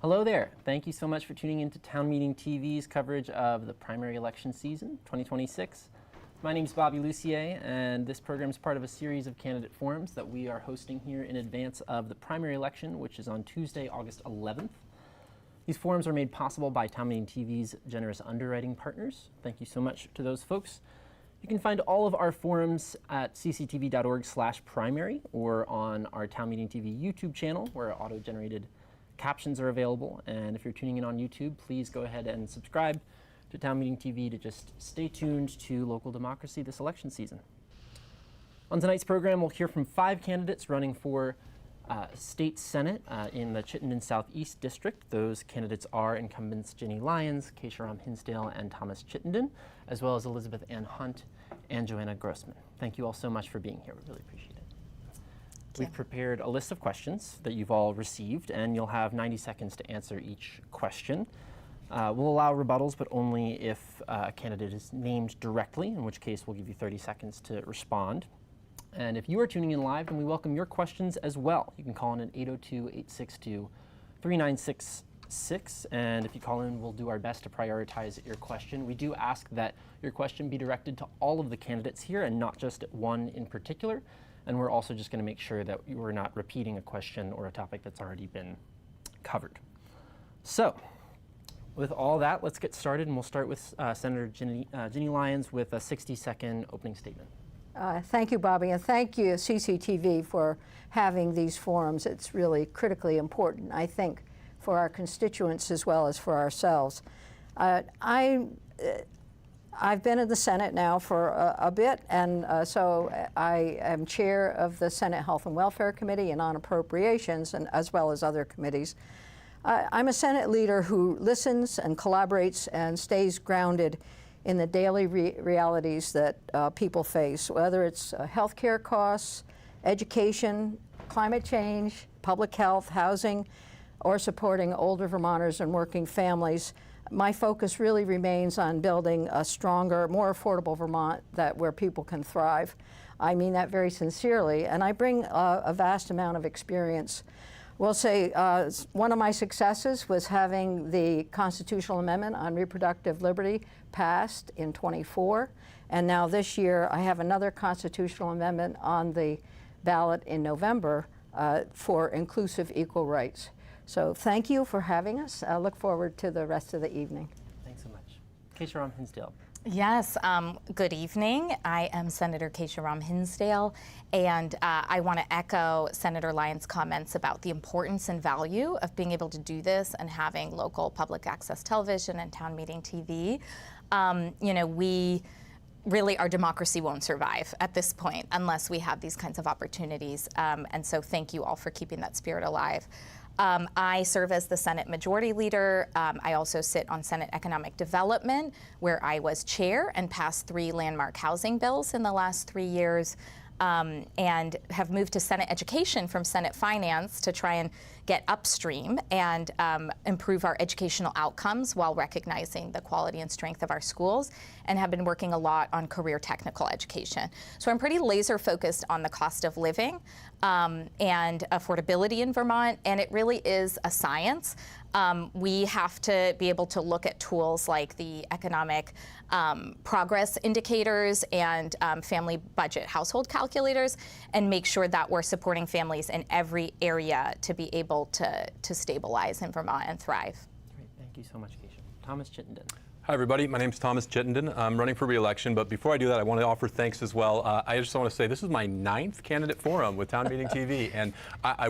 Hello there. Thank you so much for tuning into Town Meeting TV's coverage of the primary election season 2026. My name is Bobby Lucier, and this program is part of a series of candidate forums that we are hosting here in advance of the primary election, which is on Tuesday, August 11th. These forums are made possible by Town Meeting TV's generous underwriting partners. Thank you so much to those folks. You can find all of our forums at cctv.org/primary or on our Town Meeting TV YouTube channel, where auto-generated captions are available. And if you're tuning in on YouTube, please go ahead and subscribe to Town Meeting TV to just stay tuned to local democracy this election season. On tonight's program, we'll hear from 5 candidates running for state senate in the Chittenden-Southeast district. Those candidates are incumbents Ginny Lyons, Keisha Hinsdale, and Thomas Chittenden, as well as Elizabeth Ann Hunt and Joanna Grossman. Thank you all so much for being here. We really appreciate it. We've prepared a list of questions that you've all received, and you'll have 90 seconds to answer each question. We'll allow rebuttals, but only if a candidate is named directly, in which case we'll give you 30 seconds to respond. And if you are tuning in live, then we welcome your questions as well. You can call in at 802-862-3966, and if you call in, we'll do our best to prioritize your question. We do ask that your question be directed to all of the candidates here and not just at one in particular. And we're also just going to make sure that we're not repeating a question or a topic that's already been covered. So, with all that, let's get started, and we'll start with Senator Ginny Lyons with a 60-second opening statement. Thank you, Bobby, and thank you, CCTV, for having these forums. It's really critically important, I think, for our constituents as well as for ourselves. I've been in the Senate now for a bit, and so I am chair of the Senate Health and Welfare Committee and on Appropriations, and as well as other committees. I'm a Senate leader who listens and collaborates and stays grounded in the daily realities that people face, whether it's healthcare costs, education, climate change, public health, housing, or supporting older Vermonters and working families. My focus really remains on building a stronger, more affordable Vermont where people can thrive. I mean that very sincerely, and I bring a vast amount of experience. We'll say one of my successes was having the constitutional amendment on reproductive liberty passed in '24, and now this year I have another constitutional amendment on the ballot in November for inclusive equal rights. So thank you for having us. I look forward to the rest of the evening. Thanks so much. Keisha Hinsdale. Yes, good evening. I am Senator Keisha Hinsdale, and I want to echo Senator Lyons' comments about the importance and value of being able to do this and having local public access television and Town Meeting TV. Really, our democracy won't survive at this point unless we have these kinds of opportunities, and so thank you all for keeping that spirit alive. I serve as the Senate Majority Leader. I also sit on Senate Economic Development, where I was chair and passed 3 landmark housing bills in the last 3 years, and have moved to Senate Education from Senate Finance to try and get upstream and improve our educational outcomes while recognizing the quality and strength of our schools, and have been working a lot on career technical education. So I'm pretty laser focused on the cost of living and affordability in Vermont, and it really is a science. We have to be able to look at tools like the economic progress indicators and family budget household calculators and make sure that we're supporting families in every area to be able to stabilize in Vermont and thrive. Great, thank you so much, Keisha. Thomas Chittenden. Hi, everybody. My name is Thomas Chittenden. I'm running for re-election, but before I do that, I want to offer thanks as well. I just want to say this is my 9th candidate forum with Town Meeting TV, and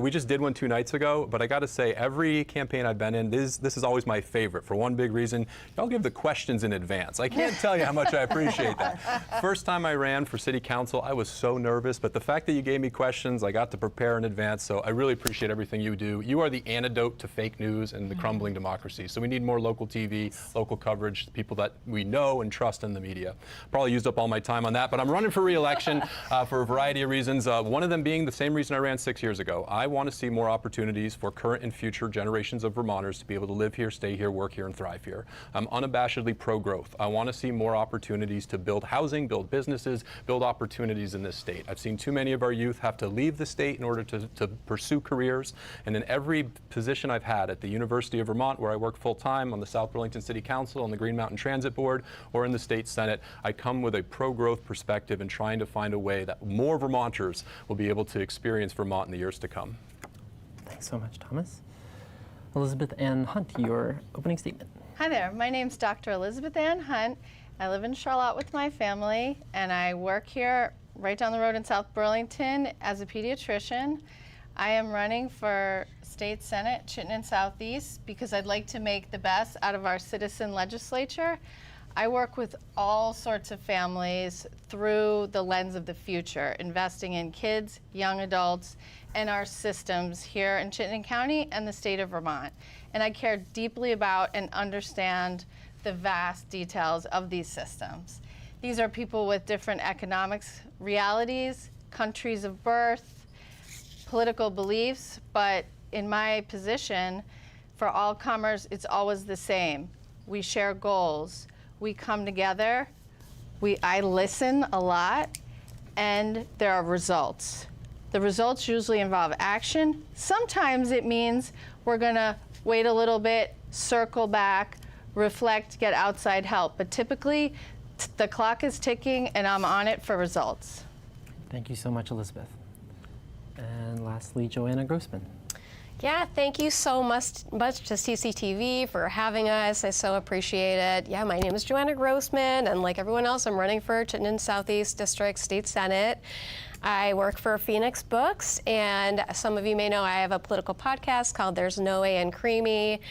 we just did one 2 nights ago, but I got to say, every campaign I've been in, this is always my favorite for one big reason. Y'all give the questions in advance. I can't tell you how much I appreciate that. First time I ran for City Council, I was so nervous, but the fact that you gave me questions, I got to prepare in advance, so I really appreciate everything you do. You are the antidote to fake news and the crumbling democracy, so we need more local TV, local coverage. people that we know and trust in the media. Probably used up all my time on that, but I'm running for re-election for a variety of reasons. One of them being the same reason I ran 6 years ago. I want to see more opportunities for current and future generations of Vermonters to be able to live here, stay here, work here, and thrive here. I'm unabashedly pro-growth. I want to see more opportunities to build housing, build businesses, build opportunities in this state. I've seen too many of our youth have to leave the state in order to pursue careers, and in every position I've had at the University of Vermont, where I work full-time, on the South Burlington City Council, on the Green Mountain Transit Board, or in the state Senate, I come with a pro-growth perspective and trying to find a way that more Vermonters will be able to experience Vermont in the years to come. Thanks so much, Thomas. Elizabeth Ann Hunt, your opening statement. Hi there, my name's Dr. Elizabeth Ann Hunt. I live in Charlotte with my family, and I work here right down the road in South Burlington as a pediatrician. I am running for State Senate, Chittenden-Southeast, because I'd like to make the best out of our citizen legislature. I work with all sorts of families through the lens of the future, investing in kids, young adults, and our systems here in Chittenden County and the state of Vermont. And I care deeply about and understand the vast details of these systems. These are people with different economics realities, countries of birth, political beliefs, but in my position, for all comers, it's always the same. We share goals. We come together, I listen a lot, and there are results. The results usually involve action. Sometimes it means we're gonna wait a little bit, circle back, reflect, get outside help. But typically, the clock is ticking and I'm on it for results. Thank you so much, Elizabeth. And lastly, Joanna Grossman. Yeah, thank you so much to CCTV for having us. I so appreciate it. Yeah, my name is Joanna Grossman, and like everyone else, I'm running for Chittenden-Southeast District State Senate. I work for Phoenix Books, and some of you may know I have a political podcast called There's No Way in Creamy.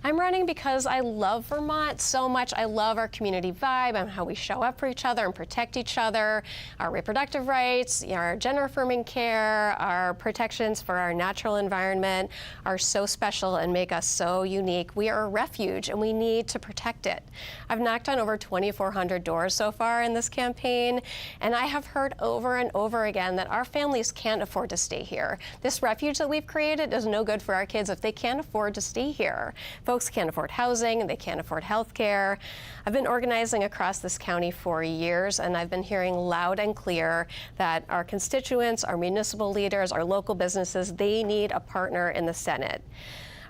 I'm running because I love Vermont so much. I love our community vibe and how we show up for each other and protect each other, our reproductive rights, our gender affirming care, our protections for our natural environment are so special and make us so unique. We are a refuge and we need to protect it. I've knocked on over 2,400 doors so far in this campaign, and I have heard over and over again that our families can't afford to stay here. This refuge that we've created is no good for our kids if they can't afford to stay here. Folks can't afford housing, they can't afford health care. I've been organizing across this county for years, and I've been hearing loud and clear that our constituents, our municipal leaders, our local businesses, they need a partner in the Senate.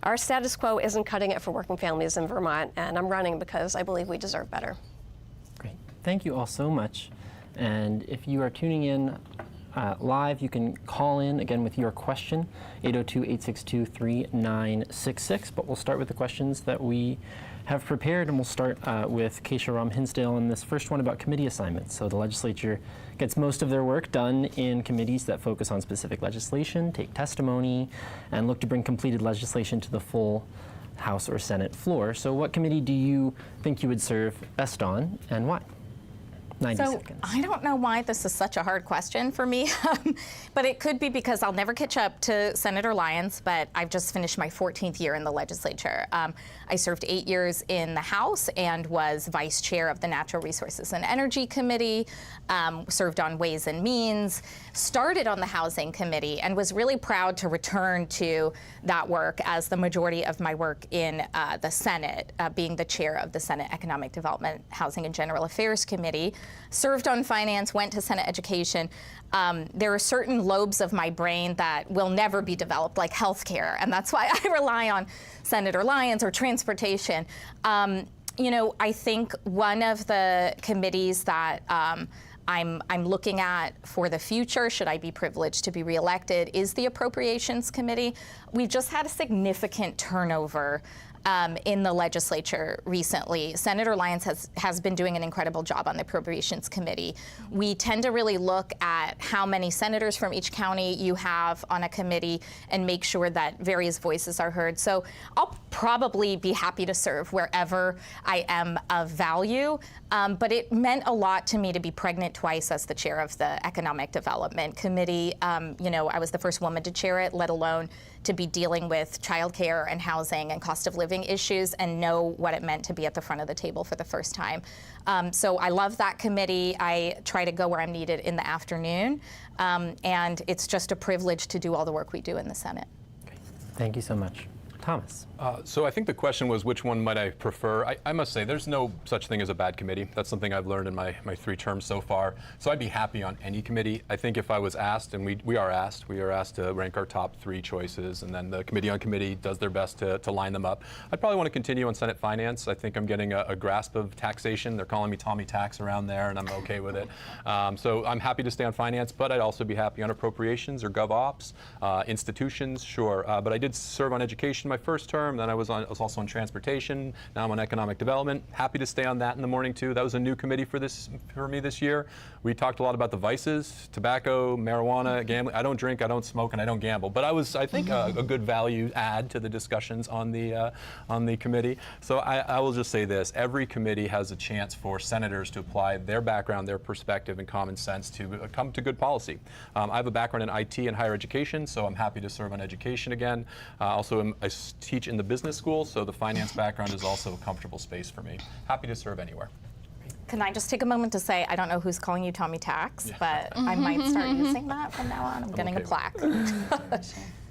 Our status quo isn't cutting it for working families in Vermont, and I'm running because I believe we deserve better. Great. Thank you all so much. And if you are tuning in live, you can call in again with your question, 802-862-3966. But we'll start with the questions that we have prepared, and we'll start with Keisha Rom-Hinsdale in this first one about committee assignments. So the legislature gets most of their work done in committees that focus on specific legislation, take testimony, and look to bring completed legislation to the full House or Senate floor. So what committee do you think you would serve best on, and why? 90 seconds. I don't know why this is such a hard question for me, but it could be because I'll never catch up to Senator Lyons, but I've just finished my 14th year in the legislature. I served 8 years in the House and was vice chair of the Natural Resources and Energy Committee, served on Ways and Means, started on the Housing Committee, and was really proud to return to that work as the majority of my work in the Senate, being the chair of the Senate Economic Development, Housing and General Affairs Committee. Served on finance, went to Senate Education. There are certain lobes of my brain that will never be developed, like healthcare, and that's why I rely on Senator Lyons, or transportation. You know, I think one of the committees that I'm looking at for the future, should I be privileged to be reelected, is the Appropriations Committee. We've just had a significant turnover in the legislature recently. Senator Lyons has been doing an incredible job on the Appropriations Committee. We tend to really look at how many senators from each county you have on a committee and make sure that various voices are heard. So I'll probably be happy to serve wherever I am of value, but it meant a lot to me to be pregnant twice as the chair of the Economic Development Committee. You know, I was the first woman to chair it, let alone to be dealing with childcare and housing and cost of living issues and know what it meant to be at the front of the table for the first time. So I love that committee. I try to go where I'm needed in the afternoon, and it's just a privilege to do all the work we do in the Senate. Okay. Thank you so much. Thomas. So I think the question was, which one might I prefer? I must say, there's no such thing as a bad committee. That's something I've learned in my 3 terms so far. So I'd be happy on any committee. I think if I was asked, and we are asked to rank our top 3 choices, and then the committee on committee does their best to line them up. I'd probably want to continue on Senate Finance. I think I'm getting a grasp of taxation. They're calling me Tommy Tax around there, and I'm okay with it. So I'm happy to stay on finance, but I'd also be happy on appropriations or GovOps, institutions, sure. But I did serve on education my first term. Then I was also on transportation. Now I'm on economic development. Happy to stay on that in the morning too. That was a new committee for me this year. We talked a lot about the vices: tobacco, marijuana, gambling. I don't drink, I don't smoke, and I don't gamble. But I think, a good value add to the discussions on the committee. So I will just say this: every committee has a chance for senators to apply their background, their perspective, and common sense to come to good policy. I have a background in IT and higher education, so I'm happy to serve on education again. Also, I teach in the business school, so the finance background is also a comfortable space for me. Happy to serve anywhere. Can I just take a moment to say, I don't know who's calling you Tommy Tax, but I might start using that from now on. I'm getting okay a plaque.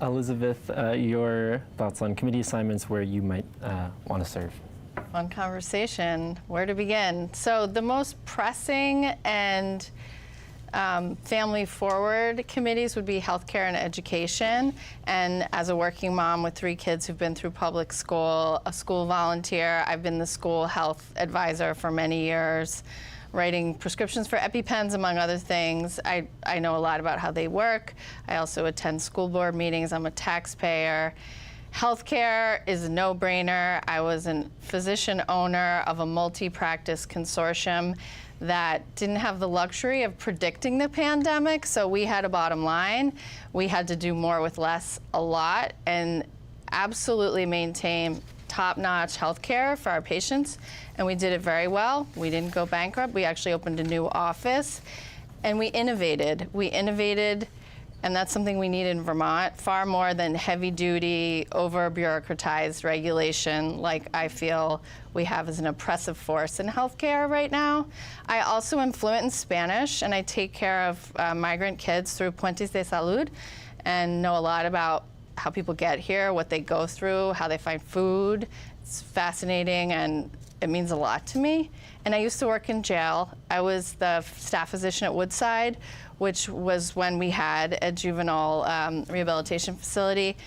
Elizabeth, your thoughts on committee assignments where you might want to serve? Fun conversation. Where to begin? So the most pressing and family forward committees would be healthcare and education. And as a working mom with 3 kids who've been through public school, a school volunteer, I've been the school health advisor for many years, writing prescriptions for EpiPens, among other things. I know a lot about how they work. I also attend school board meetings. I'm a taxpayer. Healthcare is a no-brainer. I was a physician owner of a multi-practice consortium that didn't have the luxury of predicting the pandemic, so we had a bottom line. We had to do more with less a lot and absolutely maintain top-notch healthcare for our patients, and we did it very well. We didn't go bankrupt. We actually opened a new office, and we innovated. And that's something we need in Vermont, far more than heavy-duty, over-bureaucratized regulation like I feel we have as an oppressive force in healthcare right now. I also am fluent in Spanish, and I take care of migrant kids through Puentes de Salud and know a lot about how people get here, what they go through, how they find food. It's fascinating, and it means a lot to me. And I used to work in jail. I was the staff physician at Woodside, which was when we had a juvenile rehabilitation facility.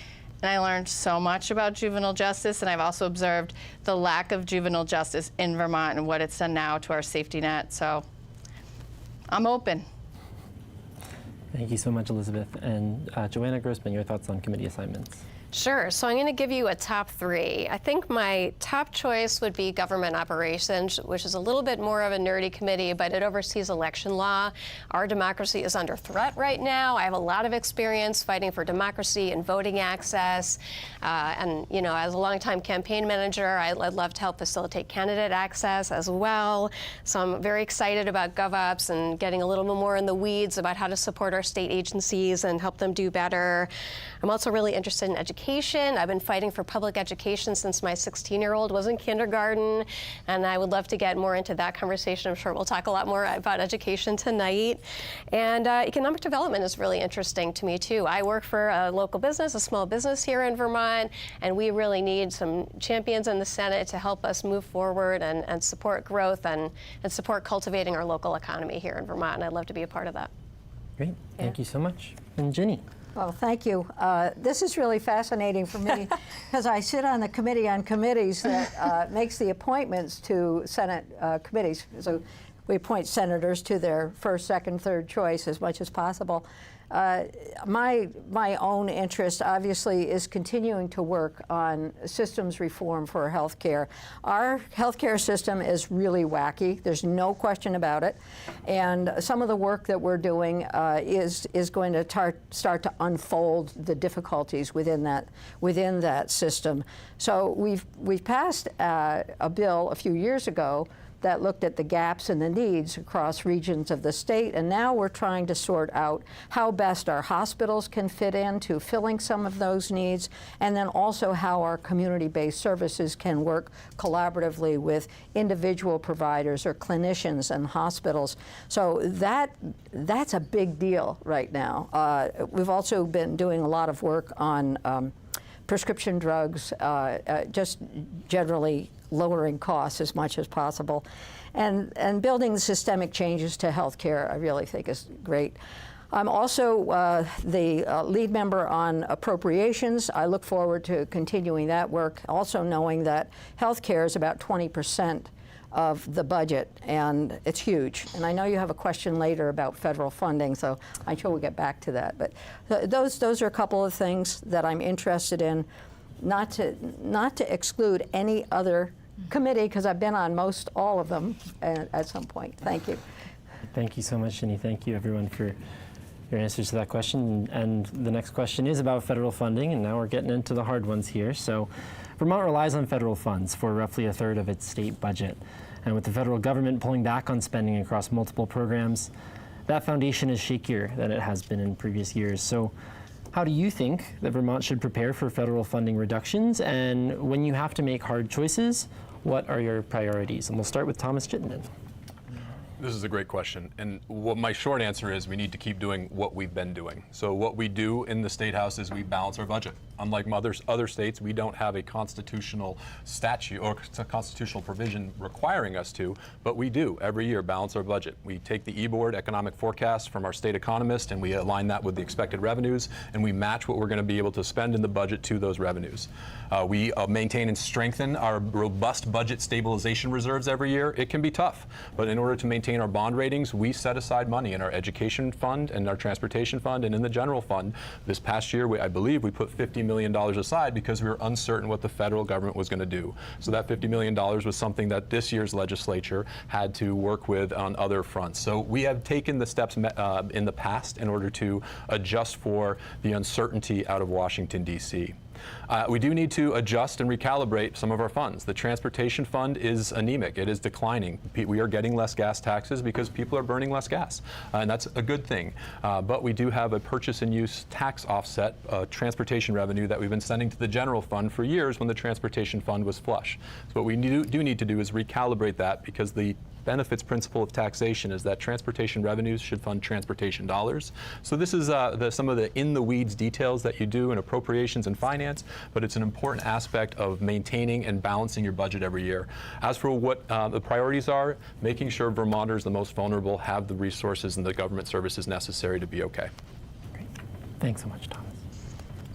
And I learned so much about juvenile justice, and I've also observed the lack of juvenile justice in Vermont and what it's done now to our safety net. So I'm open. Thank you so much, Elizabeth. And Joanna Grossman, your thoughts on committee assignments? Sure. So I'm going to give you a top 3. I think my top choice would be government operations, which is a little bit more of a nerdy committee, but it oversees election law. Our democracy is under threat right now. I have a lot of experience fighting for democracy and voting access. And, you know, as a longtime campaign manager, I'd love to help facilitate candidate access as well. So I'm very excited about GovOps and getting a little bit more in the weeds about how to support our state agencies and help them do better. I'm also really interested in education. I've been fighting for public education since my 16-year-old was in kindergarten, and I would love to get more into that conversation. I'm sure we'll talk a lot more about education tonight. And economic development is really interesting to me, too. I work for a local business, a small business here in Vermont, and we really need some champions in the Senate to help us move forward and support growth and support cultivating our local economy here in Vermont, and I'd love to be a part of that. Great. Thank you so much. And Ginny? Well, thank you. This is really fascinating for me because I sit on the committee on committees that makes the appointments to Senate committees. So we appoint senators to their first, second, third choice as much as possible. My own interest, obviously, is continuing to work on systems reform for healthcare. Our healthcare system is really wacky. There's no question about it. And some of the work that we're doing is going to start to unfold the difficulties within that system. So we've passed a bill a few years ago that looked at the gaps and the needs across regions of the state, and now we're trying to sort out how best our hospitals can fit into filling some of those needs, and then also how our community-based services can work collaboratively with individual providers or clinicians and hospitals. So that's a big deal right now. We've also been doing a lot of work on prescription drugs, just generally lowering costs as much as possible, and building systemic changes to healthcare, I really think is great. I'm also the lead member on appropriations. I look forward to continuing that work, also knowing that healthcare is about 20% of the budget, and it's huge. And I know you have a question later about federal funding, so I'm sure we'll get back to that. But those are a couple of things that I'm interested in, not to exclude any other committee, because I've been on most all of them at some point. Thank you. Thank you so much, Ginny. Thank you, everyone, for your answers to that question. And the next question is about federal funding, and now we're getting into the hard ones here. So Vermont relies on federal funds for roughly a third of its state budget. And with the federal government pulling back on spending across multiple programs, that foundation is shakier than it has been in previous years. So how do you think that Vermont should prepare for federal funding reductions? And when you have to make hard choices, what are your priorities? And we'll start with Thomas Chittenden. This is a great question, and what my short answer is we need to keep doing what we've been doing. So what we do in the State House is we balance our budget. Unlike other states, we don't have a constitutional statute or a constitutional provision requiring us to, but we do every year balance our budget. We take the e-board economic forecast from our state economist and we align that with the expected revenues, and we match what we're going to be able to spend in the budget to those revenues. We maintain and strengthen our robust budget stabilization reserves every year. It can be tough, but in order to maintain our bond ratings, we set aside money in our education fund and our transportation fund and in the general fund. This past year, I believe we put $50 million aside because we were uncertain what the federal government was going to do. So that $50 million was something that this year's legislature had to work with on other fronts. So we have taken the steps in the past in order to adjust for the uncertainty out of Washington, D.C. We do need to adjust and recalibrate some of our funds. The transportation fund is anemic. It is declining. We are getting less gas taxes because people are burning less gas, and that's a good thing. But we do have a purchase and use tax offset transportation revenue that we've been sending to the general fund for years when the transportation fund was flush. So what we do need to do is recalibrate that, because the benefits principle of taxation is that transportation revenues should fund transportation dollars. So this is some of the in-the-weeds details that you do in appropriations and finance, but it's an important aspect of maintaining and balancing your budget every year. As for what the priorities are, making sure Vermonters, the most vulnerable, have the resources and the government services necessary to be okay. Great. Thanks so much, Thomas.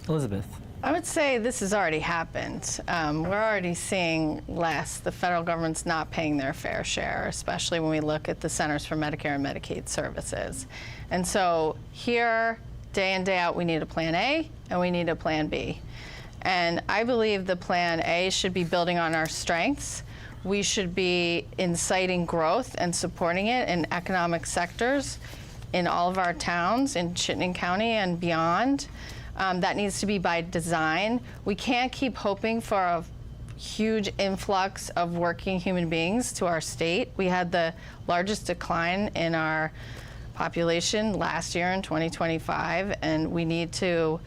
Elizabeth. I would say this has already happened. We're already seeing less. The federal government's not paying their fair share, especially when we look at the Centers for Medicare and Medicaid Services. And so here, day in, day out, we need a plan A and we need a plan B. And I believe the plan A should be building on our strengths. We should be inciting growth and supporting it in economic sectors in all of our towns in Chittenden County and beyond. That needs to be by design. We can't keep hoping for a huge influx of working human beings to our state. We had the largest decline in our population last year in 2025, and we need to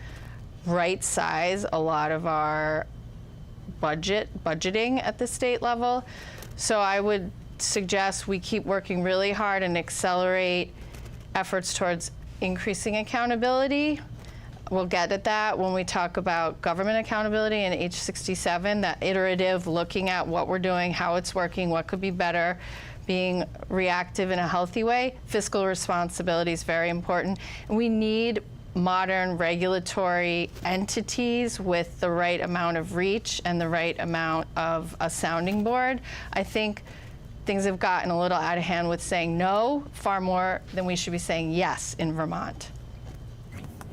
right size a lot of our budgeting at the state level. So I would suggest we keep working really hard and accelerate efforts towards increasing accountability. We'll get at that when we talk about government accountability and H67, that iterative looking at what we're doing, how it's working, what could be better, being reactive in a healthy way. Fiscal responsibility is very important. And we need modern regulatory entities with the right amount of reach and the right amount of a sounding board. I think things have gotten a little out of hand with saying no far more than we should be saying yes in Vermont.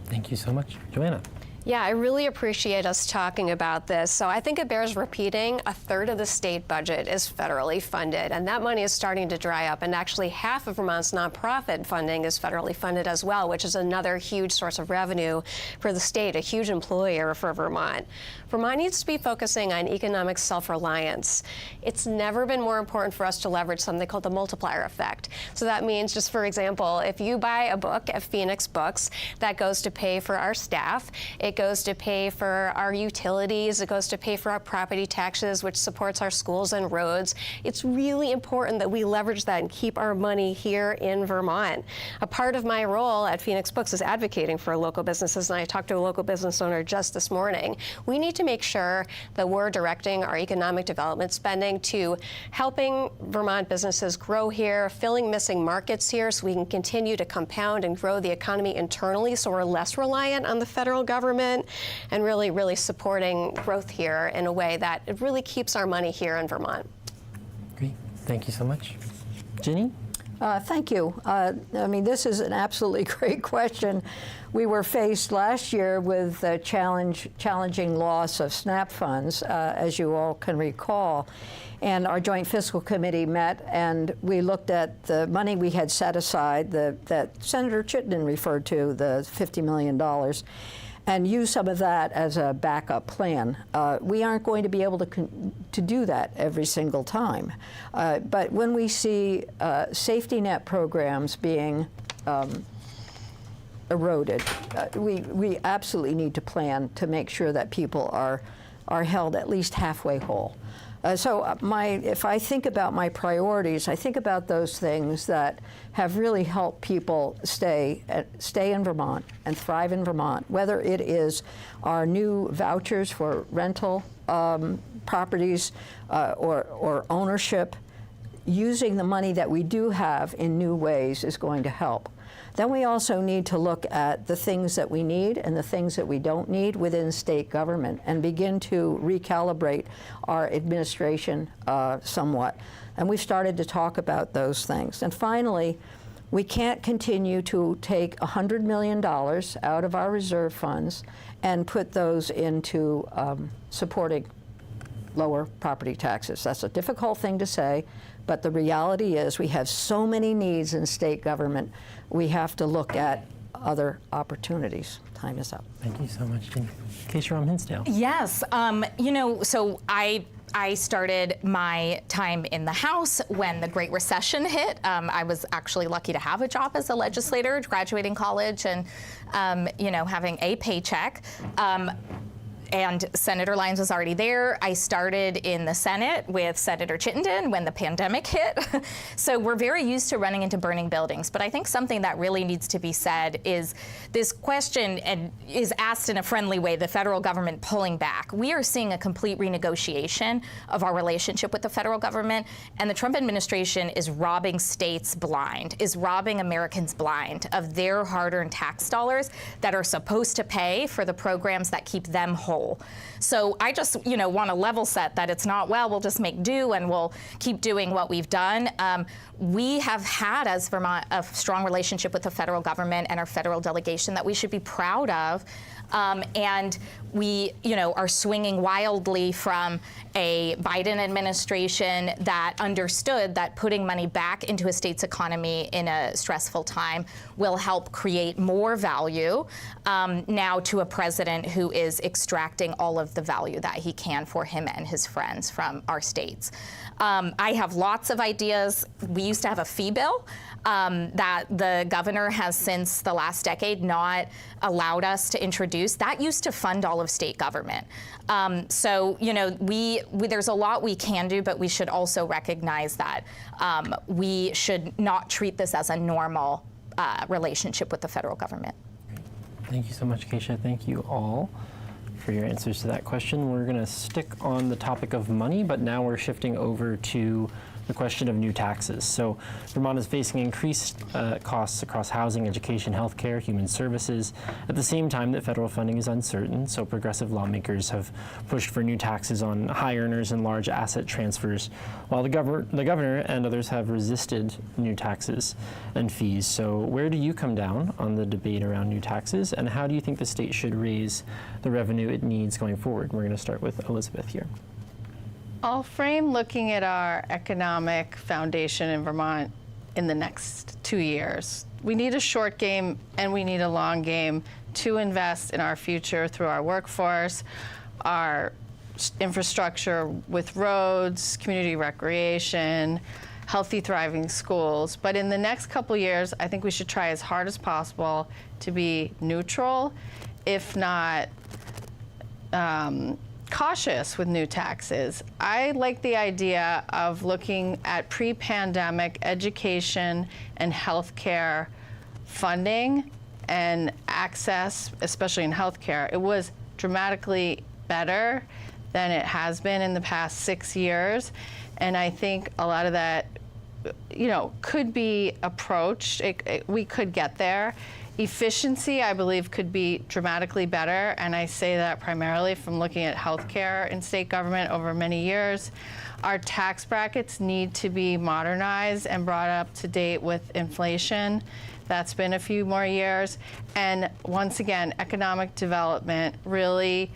Thank you so much. Joanna. Yeah, I really appreciate us talking about this. So I think it bears repeating, a third of the state budget is federally funded, and that money is starting to dry up. And actually, half of Vermont's nonprofit funding is federally funded as well, which is another huge source of revenue for the state, a huge employer for Vermont. Vermont needs to be focusing on economic self-reliance. It's never been more important for us to leverage something called the multiplier effect. So that means, just for example, if you buy a book at Phoenix Books, that goes to pay for our staff. It goes to pay for our utilities. It goes to pay for our property taxes, which supports our schools and roads. It's really important that we leverage that and keep our money here in Vermont. A part of my role at Phoenix Books is advocating for local businesses, and I talked to a local business owner just this morning. We need to make sure that we're directing our economic development spending to helping Vermont businesses grow here, filling missing markets here so we can continue to compound and grow the economy internally so we're less reliant on the federal government, and really, really supporting growth here in a way that it really keeps our money here in Vermont. Great. Thank you so much. Ginny? Thank you. I mean, this is an absolutely great question. We were faced last year with the challenging loss of SNAP funds, as you all can recall. And our Joint Fiscal Committee met, and we looked at the money we had set aside, that Senator Chittenden referred to, the $50 million, and use some of that as a backup plan. We aren't going to be able to do that every single time. But when we see safety net programs being eroded, we absolutely need to plan to make sure that people are held at least halfway whole. So if I think about my priorities, I think about those things that have really helped people stay in Vermont and thrive in Vermont, whether it is our new vouchers for rental properties or ownership. Using the money that we do have in new ways is going to help. Then we also need to look at the things that we need and the things that we don't need within state government and begin to recalibrate our administration somewhat. And we've started to talk about those things. And finally, we can't continue to take $100 million out of our reserve funds and put those into supporting lower property taxes. That's a difficult thing to say, but the reality is we have so many needs in state government, we have to look at other opportunities. Time is up. Thank you so much, Ginny. Keisha Hinsdale. Yes, so I started my time in the House when the Great Recession hit. I was actually lucky to have a job as a legislator, graduating college and, having a paycheck. And Senator Lyons was already there. I started in the Senate with Senator Chittenden when the pandemic hit. So we're very used to running into burning buildings. But I think something that really needs to be said is this question is asked in a friendly way, the federal government pulling back. We are seeing a complete renegotiation of our relationship with the federal government. And the Trump administration is robbing states blind, is robbing Americans blind of their hard-earned tax dollars that are supposed to pay for the programs that keep them whole. So I just, want to level set that it's not, well, we'll just make do and we'll keep doing what we've done. We have had, as Vermont, a strong relationship with the federal government and our federal delegation that we should be proud of. And we, are swinging wildly from a Biden administration that understood that putting money back into a state's economy in a stressful time will help create more value, now to a president who is extracting all of the value that he can for him and his friends from our states. I have lots of ideas. We used to have a fee bill that the governor has since the last decade not allowed us to introduce. That used to fund all of state government. So, there's a lot we can do, but we should also recognize that we should not treat this as a normal relationship with the federal government. Thank you so much, Keisha. Thank you all for your answers to that question. We're going to stick on the topic of money, but now we're shifting over to the question of new taxes. So Vermont is facing increased costs across housing, education, healthcare, human services, at the same time that federal funding is uncertain. So progressive lawmakers have pushed for new taxes on high earners and large asset transfers, while the governor and others have resisted new taxes and fees. So where do you come down on the debate around new taxes, and how do you think the state should raise the revenue it needs going forward? We're going to start with Elizabeth here. I'll frame looking at our economic foundation in Vermont in the next 2 years. We need a short game and we need a long game to invest in our future through our workforce, our infrastructure with roads, community recreation, healthy, thriving schools. But in the next couple years, I think we should try as hard as possible to be neutral, if not cautious with new taxes. I like the idea of looking at pre-pandemic education and healthcare funding and access, especially in healthcare. It was dramatically better than it has been in the past 6 years. And I think a lot of that, could be approached. We could get there. Efficiency, I believe, could be dramatically better, and I say that primarily from looking at healthcare in state government over many years. Our tax brackets need to be modernized and brought up to date with inflation. That's been a few more years. And once again, economic development, really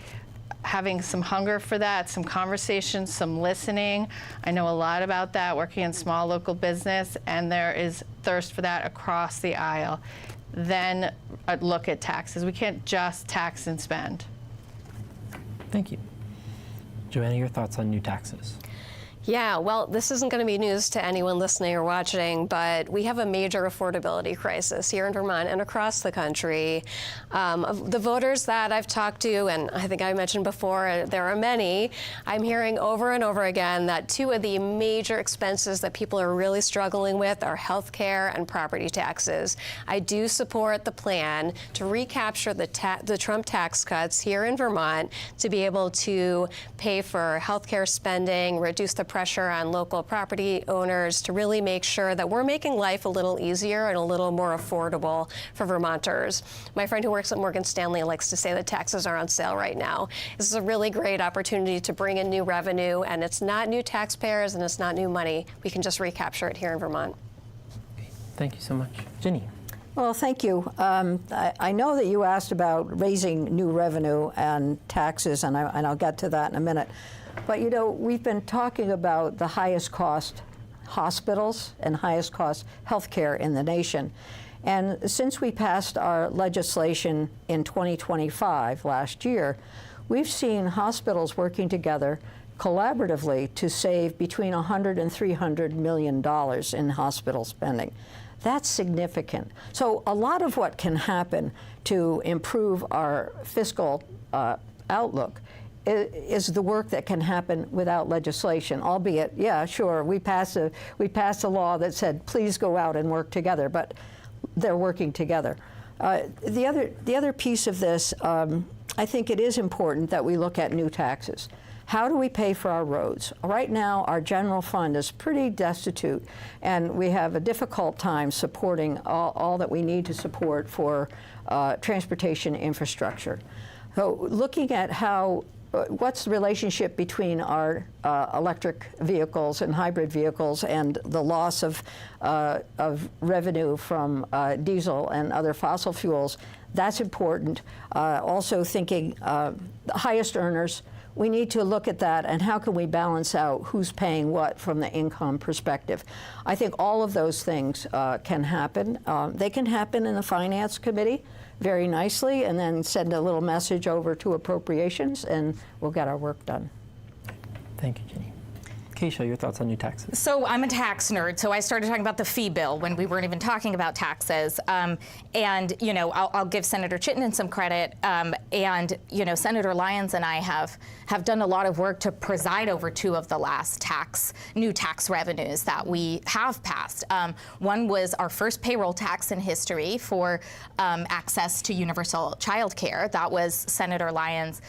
having some hunger for that, some conversations, some listening. I know a lot about that working in small local business, and there is thirst for that across the aisle. Then look at taxes. We can't just tax and spend. Thank you. Joanna, your thoughts on new taxes? Yeah, well, this isn't going to be news to anyone listening or watching, but we have a major affordability crisis here in Vermont and across the country. Of the voters that I've talked to, and I think I mentioned before, there are many, I'm hearing over and over again that two of the major expenses that people are really struggling with are health care and property taxes. I do support the plan to recapture the Trump tax cuts here in Vermont to be able to pay for health care spending, reduce the pressure on local property owners to really make sure that we're making life a little easier and a little more affordable for Vermonters. My friend who works at Morgan Stanley likes to say that taxes are on sale right now. This is a really great opportunity to bring in new revenue, and it's not new taxpayers and it's not new money. We can just recapture it here in Vermont. Okay. Thank you so much. Ginny. Well, thank you. I know that you asked about raising new revenue and taxes, and I'll get to that in a minute. But we've been talking about the highest cost hospitals and highest cost healthcare in the nation. And since we passed our legislation in 2025, last year, we've seen hospitals working together collaboratively to save between $100 and $300 million in hospital spending. That's significant. So a lot of what can happen to improve our fiscal outlook is the work that can happen without legislation, albeit, yeah, sure, we passed a law that said, please go out and work together, but they're working together. The other piece of this, I think it is important that we look at new taxes. How do we pay for our roads? Right now, our general fund is pretty destitute, and we have a difficult time supporting all that we need to support for transportation infrastructure. So looking at what's the relationship between our electric vehicles and hybrid vehicles and the loss of revenue from diesel and other fossil fuels, that's important. Also thinking the highest earners, we need to look at that and how can we balance out who's paying what from the income perspective. I think all of those things can happen. They can happen in the Finance Committee very nicely and then send a little message over to appropriations and we'll get our work done. Thank you, Ginny. Keisha, your thoughts on new taxes? So I'm a tax nerd, so I started talking about the fee bill when we weren't even talking about taxes. And I'll give Senator Chittenden some credit. And Senator Lyons and I have done a lot of work to preside over two of the last new tax revenues that we have passed. One was our first payroll tax in history for access to universal child care. That was Senator Lyons,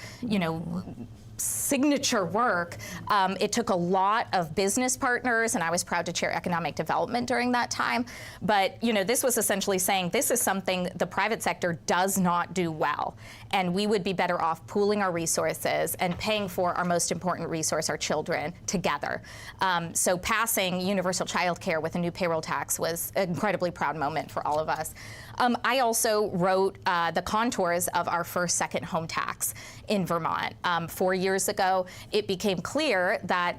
signature work. It took a lot of business partners, and I was proud to chair economic development during that time. But this was essentially saying this is something the private sector does not do well, and we would be better off pooling our resources and paying for our most important resource, our children, together. So passing universal child care with a new payroll tax was an incredibly proud moment for all of us. I also wrote the contours of our first second home tax in Vermont. 4 years ago, it became clear that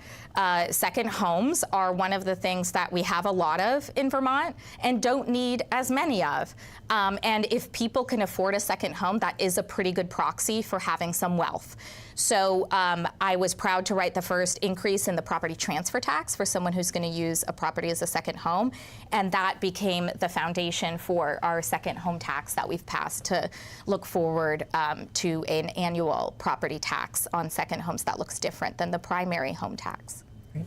second homes are one of the things that we have a lot of in Vermont and don't need as many of. And if people can afford a second home, that is a pretty good proxy for having some wealth. So I was proud to write the first increase in the property transfer tax for someone who's going to use a property as a second home. And that became the foundation for our second home tax that we've passed to look forward to an annual property tax on second homes that looks different than the primary home tax. Great.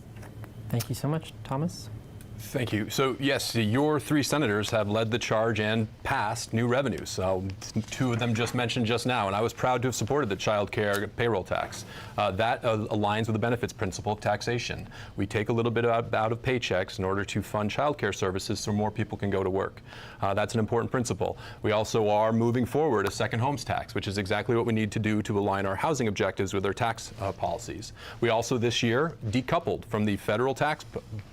Thank you so much, Thomas. Thank you. So yes, your 3 senators have led the charge and passed new revenues. So 2 of them just mentioned just now, and I was proud to have supported the child care payroll tax. That aligns with the benefits principle of taxation. We take a little bit out of paychecks in order to fund child care services so more people can go to work. That's an important principle. We also are moving forward a second homes tax, which is exactly what we need to do to align our housing objectives with our tax policies. We also this year decoupled from the federal tax,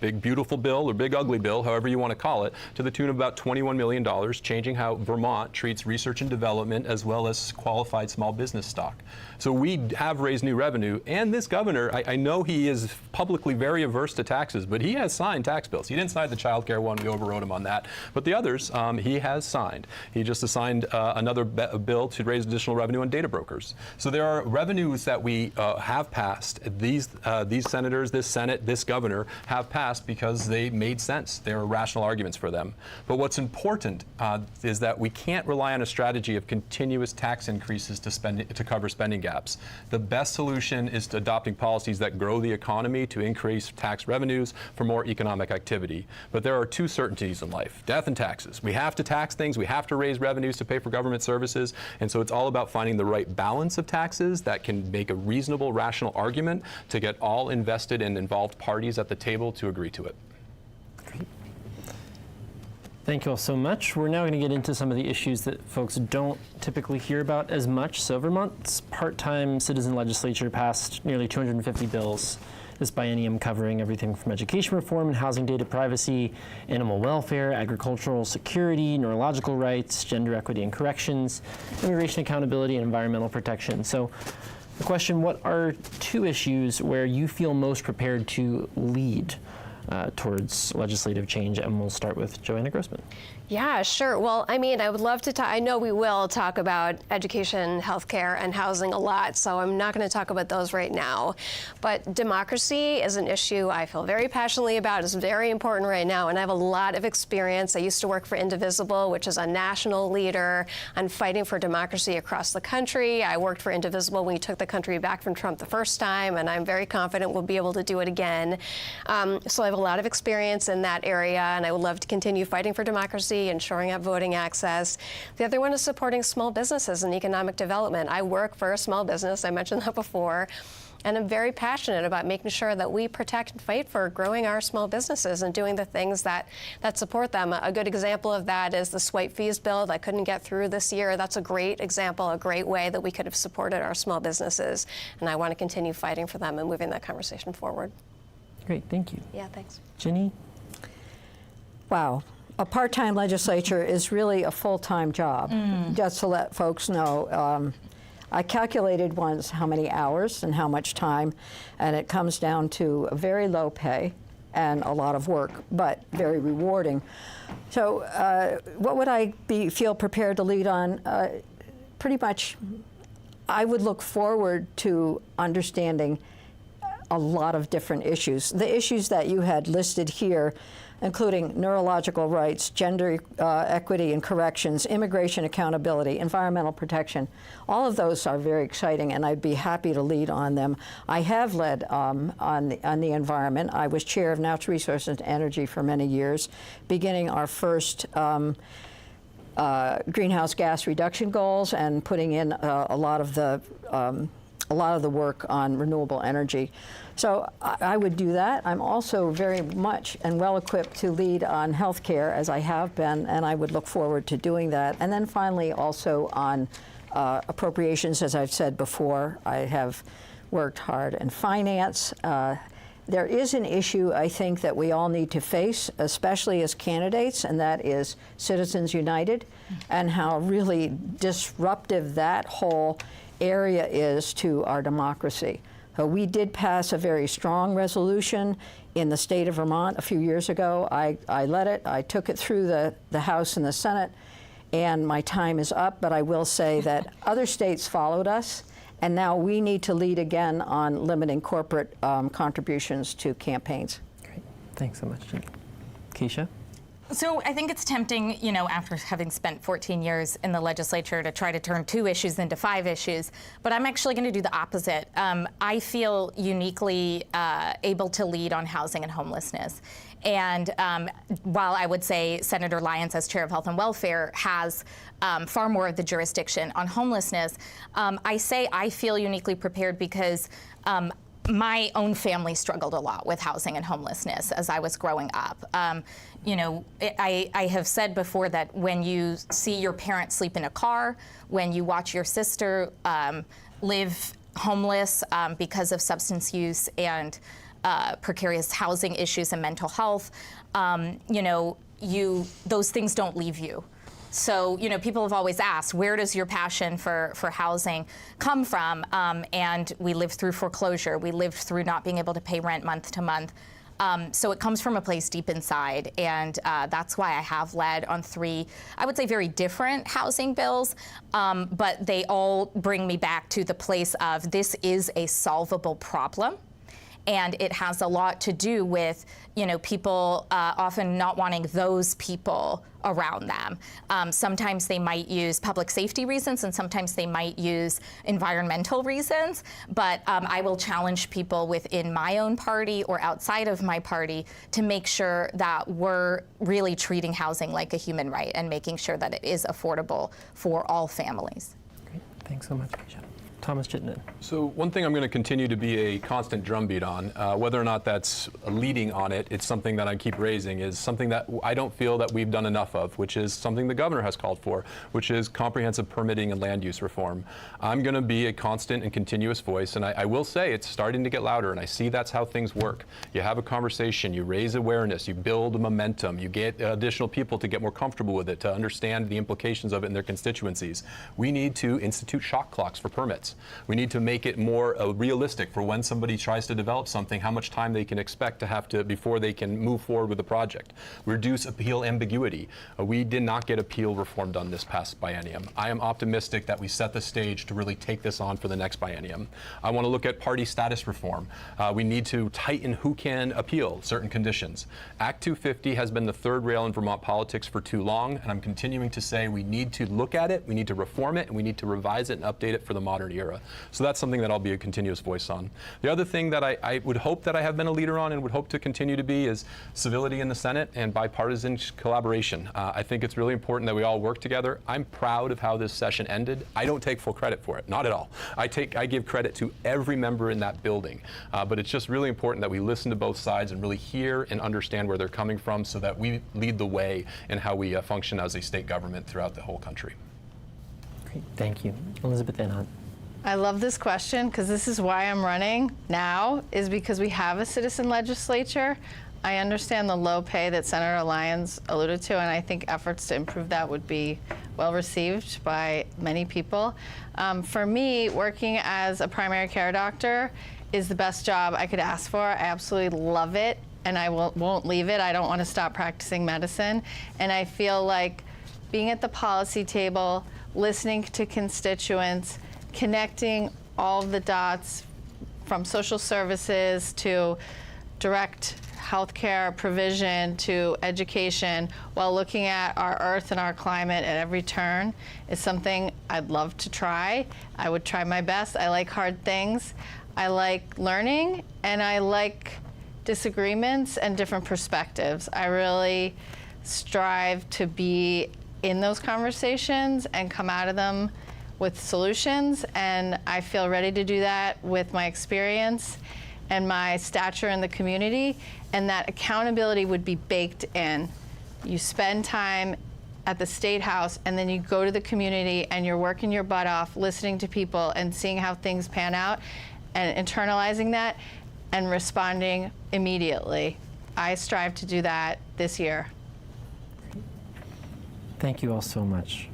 big beautiful bill, or big ugly bill, however you want to call it, to the tune of about $21 million, changing how Vermont treats research and development as well as qualified small business stock. So we have raised new revenue, and this governor, I know he is publicly very averse to taxes, but he has signed tax bills. He didn't sign the child care one, we overrode him on that, but the others he has signed. He just assigned another bill to raise additional revenue on data brokers. So there are revenues that we have passed. These senators, this Senate, this governor have passed because they made sense. There are rational arguments for them. But what's important is that we can't rely on a strategy of continuous tax increases to cover spending gaps. The best solution is to adopting policies that grow the economy to increase tax revenues for more economic activity. But there are 2 certainties in life: death and taxes. We have to tax things, we have to raise revenues to pay for government services, and so it's all about finding the right balance of taxes that can make a reasonable, rational argument to get all invested and involved parties at the table to agree to it. Great. Thank you all so much. We're now going to get into some of the issues that folks don't typically hear about as much. So Vermont's part-time citizen legislature passed nearly 250 bills this biennium, covering everything from education reform and housing data privacy, animal welfare, agricultural security, neurological rights, gender equity and corrections, immigration accountability, and environmental protection. So the question, what are 2 issues where you feel most prepared to lead towards legislative change? And we'll start with Joanna Grossman. Yeah, sure. Well, I mean, I would love to talk, I know we will talk about education, healthcare, and housing a lot, so I'm not going to talk about those right now. But democracy is an issue I feel very passionately about. It's very important right now, and I have a lot of experience. I used to work for Indivisible, which is a national leader on fighting for democracy across the country. I worked for Indivisible when we took the country back from Trump the first time, and I'm very confident we'll be able to do it again. So I have a lot of experience in that area, and I would love to continue fighting for democracy and shoring up voting access. The other one is supporting small businesses and economic development. I work for a small business, I mentioned that before, and I'm very passionate about making sure that we protect and fight for growing our small businesses and doing the things that support them. A good example of that is the swipe fees bill that couldn't get through this year. That's a great example, a great way that we could have supported our small businesses, and I want to continue fighting for them and moving that conversation forward. Great, thank you. Yeah, thanks. Ginny? Wow. A part-time legislature is really a full-time job, just to let folks know. I calculated once how many hours and how much time, and it comes down to a very low pay and a lot of work, but very rewarding. So what would I feel prepared to lead on? Pretty much, I would look forward to understanding a lot of different issues. The issues that you had listed here, including neurological rights, gender equity and corrections, immigration accountability, environmental protection. All of those are very exciting, and I'd be happy to lead on them. I have led on the environment. I was chair of Natural Resources and Energy for many years, beginning our first greenhouse gas reduction goals and putting in a lot of the a lot of the work on renewable energy. So I would do that. I'm also very much and well equipped to lead on healthcare, as I have been, and I would look forward to doing that. And then finally also on appropriations, as I've said before. I have worked hard in finance. There is an issue, I think, that we all need to face, especially as candidates, and that is Citizens United, and how really disruptive that whole area is to our democracy. We did pass a very strong resolution in the state of Vermont a few years ago. I led it. I took it through the House and the Senate, and my time is up, but I will say that other states followed us, and now we need to lead again on limiting corporate contributions to campaigns. Great. Thanks so much, Jeannie. Keisha? So I think it's tempting, you know, after having spent 14 years in the legislature, to try to turn 2 issues into 5 issues, but I'm actually going to do the opposite. I feel uniquely able to lead on housing and homelessness. And while I would say Senator Lyons, as chair of Health and Welfare, has far more of the jurisdiction on homelessness, I say I feel uniquely prepared because my own family struggled a lot with housing and homelessness as I was growing up. You know, I have said before that when you see your parents sleep in a car, when you watch your sister live homeless because of substance use and precarious housing issues and mental health, you know, those things don't leave you. So, you know, people have always asked, where does your passion for housing come from? And we lived through foreclosure. We lived through not being able to pay rent month to month. So it comes from a place deep inside, and that's why I have led on 3, I would say, very different housing bills, but they all bring me back to the place of this is a solvable problem. And it has a lot to do with, you know, people often not wanting those people around them. Sometimes they might use public safety reasons, and sometimes they might use environmental reasons. But I will challenge people within my own party or outside of my party to make sure that we're really treating housing like a human right and making sure that it is affordable for all families. Great. Thanks so much, Keisha. Thomas Chittenden. So one thing I'm going to continue to be a constant drumbeat on, whether or not that's leading on it, it's something that I keep raising, is something that I don't feel that we've done enough of, which is something the governor has called for, which is comprehensive permitting and land use reform. I'm going to be a constant and continuous voice, and I will say it's starting to get louder, and I see that's how things work. You have a conversation, you raise awareness, you build momentum, you get additional people to get more comfortable with it, to understand the implications of it in their constituencies. We need to institute shock clocks for permits. We need to make it more realistic for when somebody tries to develop something, how much time they can expect to have to before they can move forward with the project. Reduce appeal ambiguity. We did not get appeal reform done this past biennium. I am optimistic that we set the stage to really take this on for the next biennium. I want to look at party status reform. We need to tighten who can appeal certain conditions. Act 250 has been the third rail in Vermont politics for too long, and I'm continuing to say we need to look at it, we need to reform it, and we need to revise it and update it for the modern era. So that's something that I'll be a continuous voice on. The other thing that I would hope that I have been a leader on and would hope to continue to be is civility in the Senate and bipartisan collaboration. I think it's really important that we all work together. I'm proud of how this session ended. I don't take full credit for it, not at all. I give credit to every member in that building, but it's just really important that we listen to both sides and really hear and understand where they're coming from so that we lead the way in how we function as a state government throughout the whole country. Great. Thank you. Elizabeth Van Hunt. I love this question because this is why I'm running now, is because we have a citizen legislature. I understand the low pay that Senator Lyons alluded to, and I think efforts to improve that would be well received by many people. For me, working as a primary care doctor is the best job I could ask for. I absolutely love it, and I won't leave it. I don't want to stop practicing medicine. And I feel like being at the policy table, listening to constituents, connecting all of the dots from social services to direct healthcare provision to education while looking at our earth and our climate at every turn is something I'd love to try. I would try my best. I like hard things. I like learning, and I like disagreements and different perspectives. I really strive to be in those conversations and come out of them with solutions, and I feel ready to do that with my experience and my stature in the community, and that accountability would be baked in. You spend time at the State House, and then you go to the community and you're working your butt off, listening to people and seeing how things pan out, and internalizing that and responding immediately. I strive to do that this year. Thank you all so much.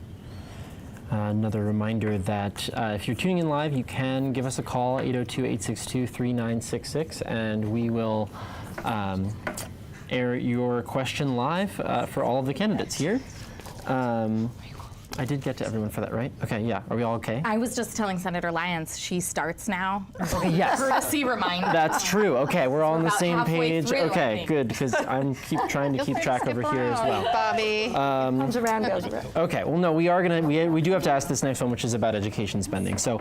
Another reminder that if you're tuning in live, you can give us a call, 802-862-3966, and we will air your question live for all of the candidates here. I did get to everyone for that, right? Okay, yeah. Are we all okay? I was just telling Senator Lyons she starts now. Okay, yes. Courtesy reminder. That's true. Okay, we're all on the about same halfway page. through, I Okay, think. good, because I'm trying to keep track over here as well. Bobby. Comes around, goes around. Okay, well, no, we do have to ask this next one, which is about education spending. So,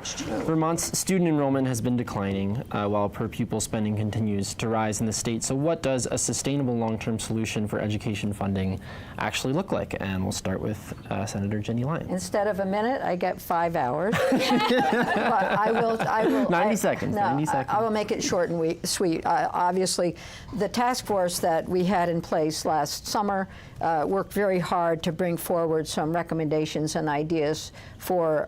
Vermont's student enrollment has been declining while per pupil spending continues to rise in the state. So, what does a sustainable long-term solution for education funding actually look like? And we'll start with Senator Jenny Lyons. Instead of a minute, I get 5 hours. But I will. 90 seconds. No, 90 seconds. I will make it short and sweet. Obviously, the task force that we had in place last summer worked very hard to bring forward some recommendations and ideas for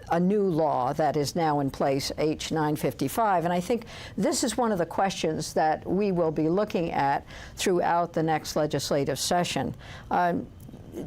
a new law that is now in place, H955. And I think this is one of the questions that we will be looking at throughout the next legislative session.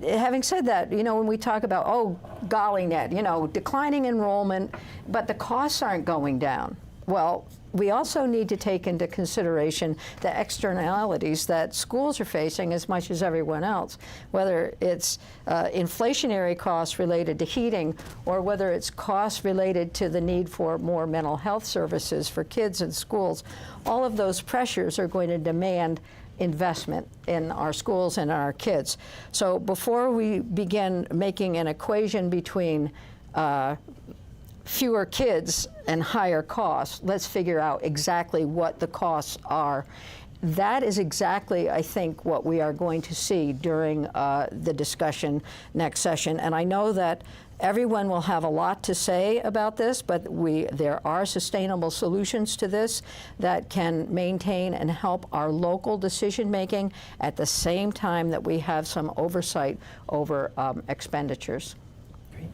Having said that, when we talk about, oh, golly, Ned, declining enrollment, but the costs aren't going down. Well, we also need to take into consideration the externalities that schools are facing as much as everyone else, whether it's inflationary costs related to heating or whether it's costs related to the need for more mental health services for kids in schools. All of those pressures are going to demand investment in our schools and our kids. So before we begin making an equation between fewer kids and higher costs, let's figure out exactly what the costs are. That is exactly, I think, what we are going to see during the discussion next session. And I know that everyone will have a lot to say about this, but there are sustainable solutions to this that can maintain and help our local decision making at the same time that we have some oversight over expenditures. Great.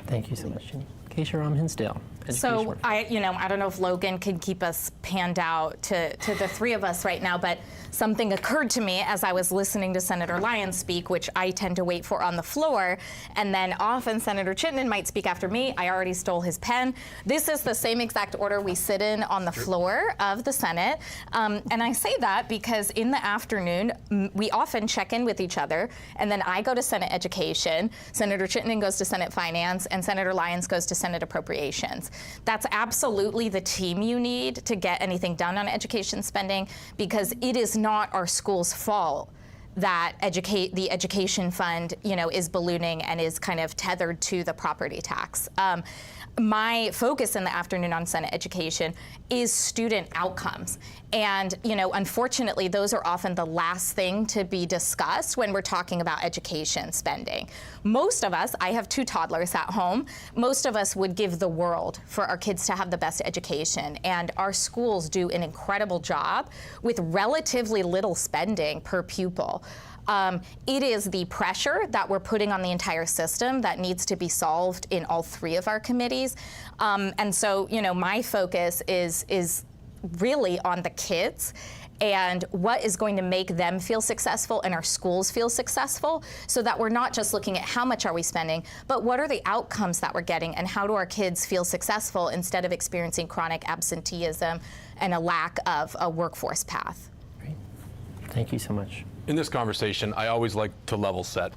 Thank you so much, Jenny. Keisha Ram-Hinsdale. So I don't know if Logan can keep us panned out to the three of us right now, but something occurred to me as I was listening to Senator Lyons speak, which I tend to wait for on the floor, and then often Senator Chittenden might speak after me. I already stole his pen. This is the same exact order we sit in on the floor of the Senate, and I say that because in the afternoon we often check in with each other, and then I go to Senate Education, Senator Chittenden goes to Senate Finance, and Senator Lyons goes to Senate Appropriations. That's absolutely the team you need to get anything done on education spending, because it is not our school's fault that the education fund, is ballooning and is kind of tethered to the property tax. My focus in the afternoon on Senate Education is student outcomes. And, unfortunately, those are often the last thing to be discussed when we're talking about education spending. Most of us, I have 2 toddlers at home, most of us would give the world for our kids to have the best education. And our schools do an incredible job with relatively little spending per pupil. It is the pressure that we're putting on the entire system that needs to be solved in all 3 of our committees. And so, my focus is really on the kids and what is going to make them feel successful and our schools feel successful, so that we're not just looking at how much are we spending, but what are the outcomes that we're getting and how do our kids feel successful instead of experiencing chronic absenteeism and a lack of a workforce path. Great. Thank you so much. In this conversation, I always like to level set.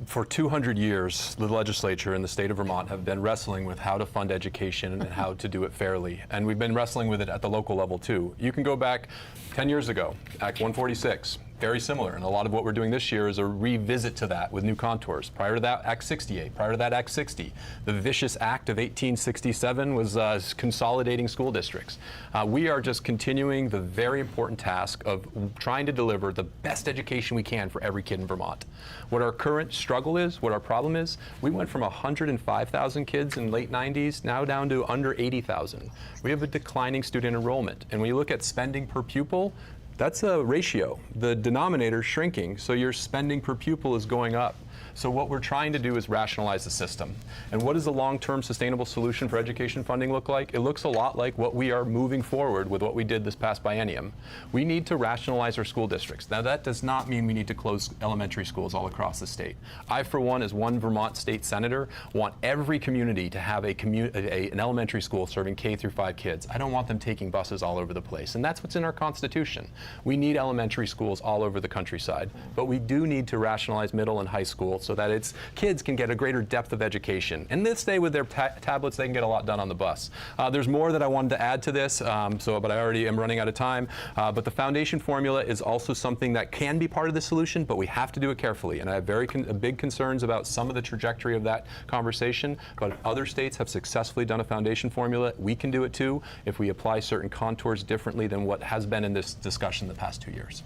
For 200 years, the legislature in the state of Vermont have been wrestling with how to fund education and how to do it fairly. And we've been wrestling with it at the local level too. You can go back 10 years ago, Act 146. very similar. And a lot of what we're doing this year is a revisit to that with new contours. Prior to that, Act 68. Prior to that, Act 60. The vicious act of 1867 was consolidating school districts. We are just continuing the very important task of trying to deliver the best education we can for every kid in Vermont. What our current struggle is, what our problem is, we went from 105,000 kids in late 90s now down to under 80,000. We have a declining student enrollment. And when you look at spending per pupil, that's a ratio. The denominator is shrinking, so your spending per pupil is going up. So what we're trying to do is rationalize the system. And what does the long-term sustainable solution for education funding look like? It looks a lot like what we are moving forward with what we did this past biennium. We need to rationalize our school districts. Now that does not mean we need to close elementary schools all across the state. I, for one, as one Vermont state senator, want every community to have an elementary school serving K through 5 kids. I don't want them taking buses all over the place. And that's what's in our Constitution. We need elementary schools all over the countryside, but we do need to rationalize middle and high school so that its kids can get a greater depth of education. And this day with their tablets, they can get a lot done on the bus. There's more that I wanted to add to this, but I already am running out of time. But the foundation formula is also something that can be part of the solution, but we have to do it carefully. And I have big concerns about some of the trajectory of that conversation. But if other states have successfully done a foundation formula, we can do it too if we apply certain contours differently than what has been in this discussion the past 2 years.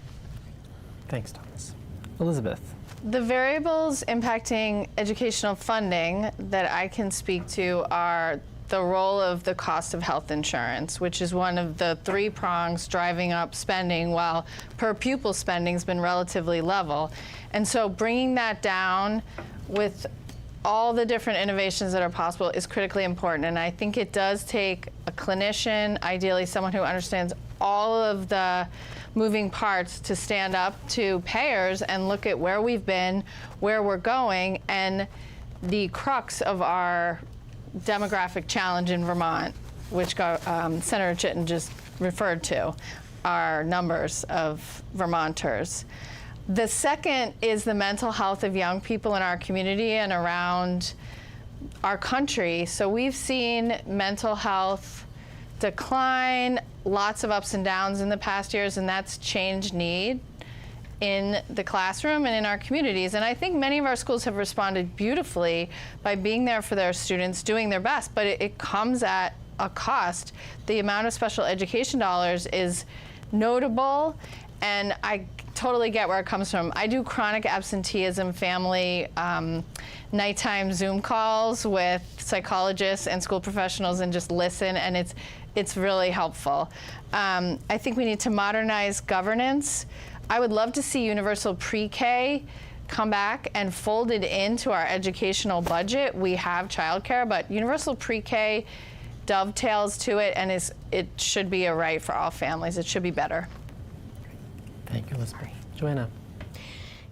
Thanks, Thomas. Elizabeth. The variables impacting educational funding that I can speak to are the role of the cost of health insurance, which is one of the 3 prongs driving up spending, while per pupil spending has been relatively level. And so bringing that down with all the different innovations that are possible is critically important. And I think it does take a clinician, ideally someone who understands all of the moving parts, to stand up to payers and look at where we've been, where we're going, and the crux of our demographic challenge in Vermont, which Senator Chittenden just referred to, our numbers of Vermonters. The second is the mental health of young people in our community and around our country. So we've seen mental health decline, lots of ups and downs in the past years, and that's changed need in the classroom and in our communities. And I think many of our schools have responded beautifully by being there for their students, doing their best, but it comes at a cost. The amount of special education dollars is notable, and I totally get where it comes from. I do chronic absenteeism family nighttime Zoom calls with psychologists and school professionals and just listen, and it's really helpful. I think we need to modernize governance. I would love to see universal pre-K come back and folded into our educational budget. We have childcare, but universal pre-K dovetails to it, and it should be a right for all families. It should be better. Thank you, Elizabeth. Joanna.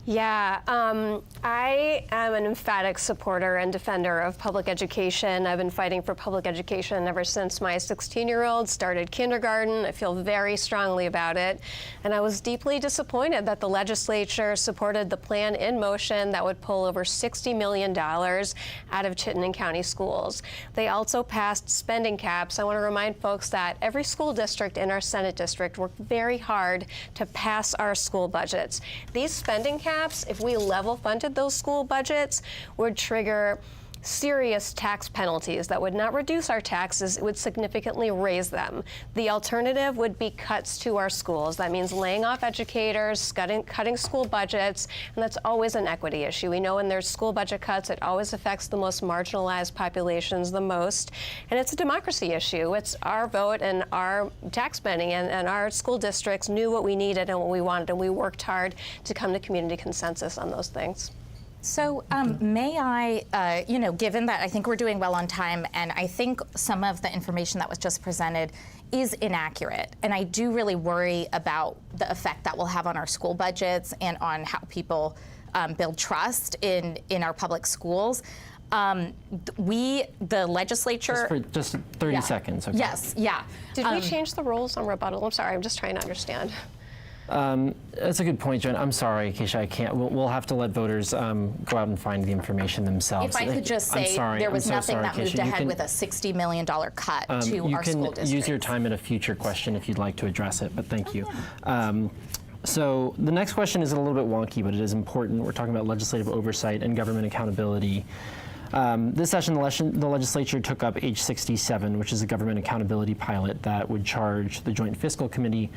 Yeah, I am an emphatic supporter and defender of public education. I've been fighting for public education ever since my 16-year-old started kindergarten. I feel very strongly about it. And I was deeply disappointed that the legislature supported the plan in motion that would pull over $60 million out of Chittenden County schools. They also passed spending caps. I want to remind folks that every school district in our Senate district worked very hard to pass our school budgets. These spending caps, if we level funded those school budgets, would trigger serious tax penalties that would not reduce our taxes, it would significantly raise them. The alternative would be cuts to our schools. That means laying off educators, cutting school budgets, and that's always an equity issue. We know when there's school budget cuts, it always affects the most marginalized populations the most, and it's a democracy issue. It's our vote and our tax spending, and our school districts knew what we needed and what we wanted, and we worked hard to come to community consensus on those things. So may I, given that I think we're doing well on time, and I think some of the information that was just presented is inaccurate, and I do really worry about the effect that will have on our school budgets and on how people build trust in our public schools. The legislature... Just 30 seconds, okay? Yes, yeah. Did we change the rules on rebuttal? I'm sorry, I'm just trying to understand. That's a good point, Joan. I'm sorry, Keisha, I can't. We'll have to let voters go out and find the information themselves. If I could just say, there was nothing that moved ahead with a $60 million cut to our school districts. You can use your time in a future question if you'd like to address it, but thank you. So the next question is a little bit wonky, but it is important. We're talking about legislative oversight and government accountability. This session, the legislature took up H67, which is a government accountability pilot that would charge the Joint Fiscal Committee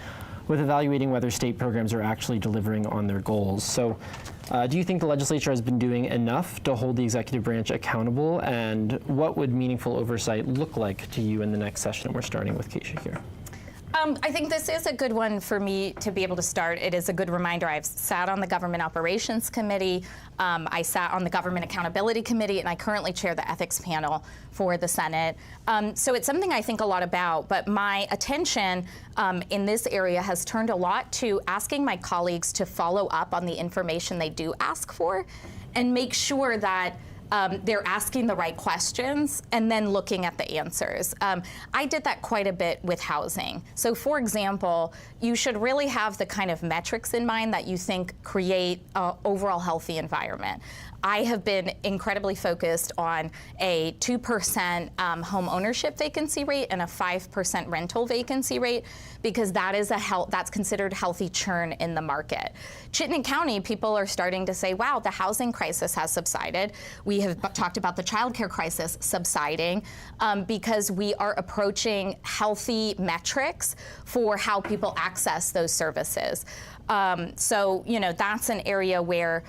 with evaluating whether state programs are actually delivering on their goals. So do you think the legislature has been doing enough to hold the executive branch accountable? And what would meaningful oversight look like to you in the next session? We're starting with Keisha here. I think this is a good one for me to be able to start. It is a good reminder. I've sat on the Government Operations Committee, I sat on the Government Accountability Committee, and I currently chair the Ethics Panel for the Senate. So it's something I think a lot about, but my attention in this area has turned a lot to asking my colleagues to follow up on the information they do ask for and make sure that they're asking the right questions and then looking at the answers. I did that quite a bit with housing. So for example, you should really have the kind of metrics in mind that you think create an overall healthy environment. I have been incredibly focused on a 2% home ownership vacancy rate and a 5% rental vacancy rate because that is that's considered healthy churn in the market. Chittenden County, people are starting to say, wow, the housing crisis has subsided. We have talked about the childcare crisis subsiding because we are approaching healthy metrics for how people access those services. So, you know, that's an area where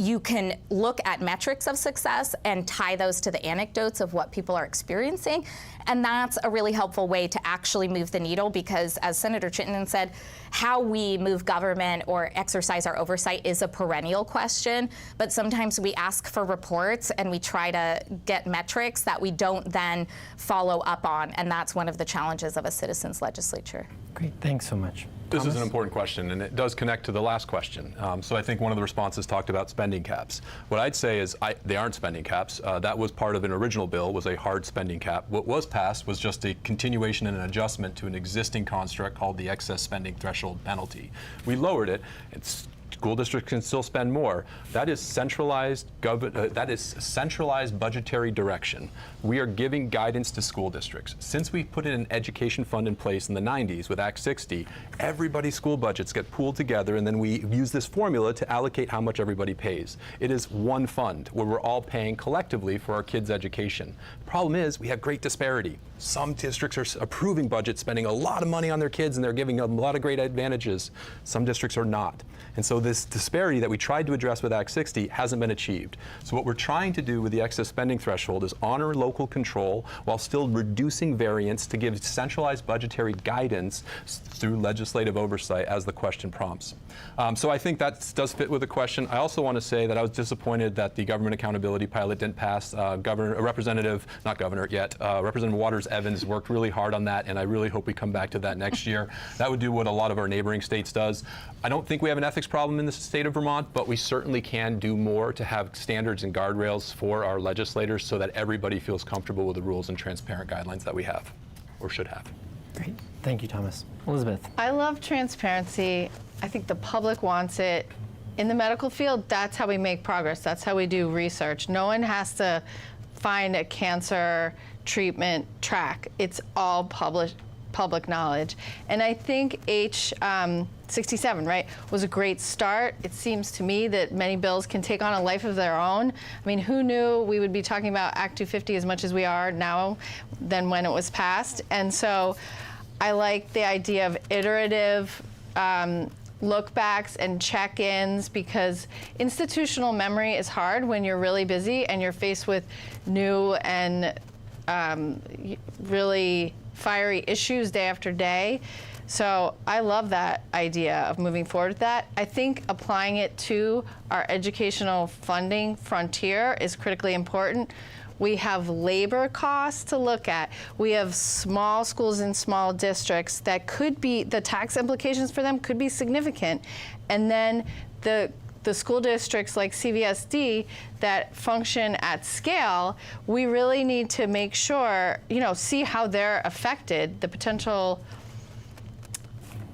you can look at metrics of success and tie those to the anecdotes of what people are experiencing. And that's a really helpful way to actually move the needle because, as Senator Chittenden said, how we move government or exercise our oversight is a perennial question. But sometimes we ask for reports and we try to get metrics that we don't then follow up on. And that's one of the challenges of a citizens legislature. Great, thanks so much. This Thomas? is an important question, and it does connect to the last question. So I think one of the responses talked about spending caps. What I'd say is they aren't spending caps. That was part of an original bill, was a hard spending cap. What was passed was just a continuation and an adjustment to an existing construct called the excess spending threshold penalty. We lowered it. School districts can still spend more. That is centralized budgetary direction. We are giving guidance to school districts. Since we put an education fund in place in the 90s with Act 60, everybody's school budgets get pooled together and then we use this formula to allocate how much everybody pays. It is one fund where we're all paying collectively for our kids' education. The problem is we have great disparity. Some districts are approving budgets, spending a lot of money on their kids and they're giving them a lot of great advantages. Some districts are not. And so this disparity that we tried to address with Act 60 hasn't been achieved. So what we're trying to do with the excess spending threshold is honor local control while still reducing variance to give centralized budgetary guidance through legislative oversight as the question prompts. So I think that does fit with the question. I also want to say that I was disappointed that the government accountability pilot didn't pass. Representative Waters Evans worked really hard on that, and I really hope we come back to that next year. That would do what a lot of our neighboring states does. I don't think we have an ethics problem in the state of Vermont, but we certainly can do more to have standards and guardrails for our legislators so that everybody feels comfortable with the rules and transparent guidelines that we have, or should have. Great, thank you, Thomas. Elizabeth? I love transparency. I think the public wants it. In the medical field, that's how we make progress. That's how we do research. No one has to find a cancer treatment track. It's all public knowledge. And I think H67, right, was a great start. It seems to me that many bills can take on a life of their own. I mean, who knew we would be talking about Act 250 as much as we are now than when it was passed? And so I like the idea of iterative look backs and check-ins because institutional memory is hard when you're really busy and you're faced with new and really fiery issues day after day. So I love that idea of moving forward with that. I think applying it to our educational funding frontier is critically important. We have labor costs to look at. We have small schools in small districts that could be, the tax implications for them could be significant. And then the school districts like CVSD that function at scale, we really need to make sure, see how they're affected. The potential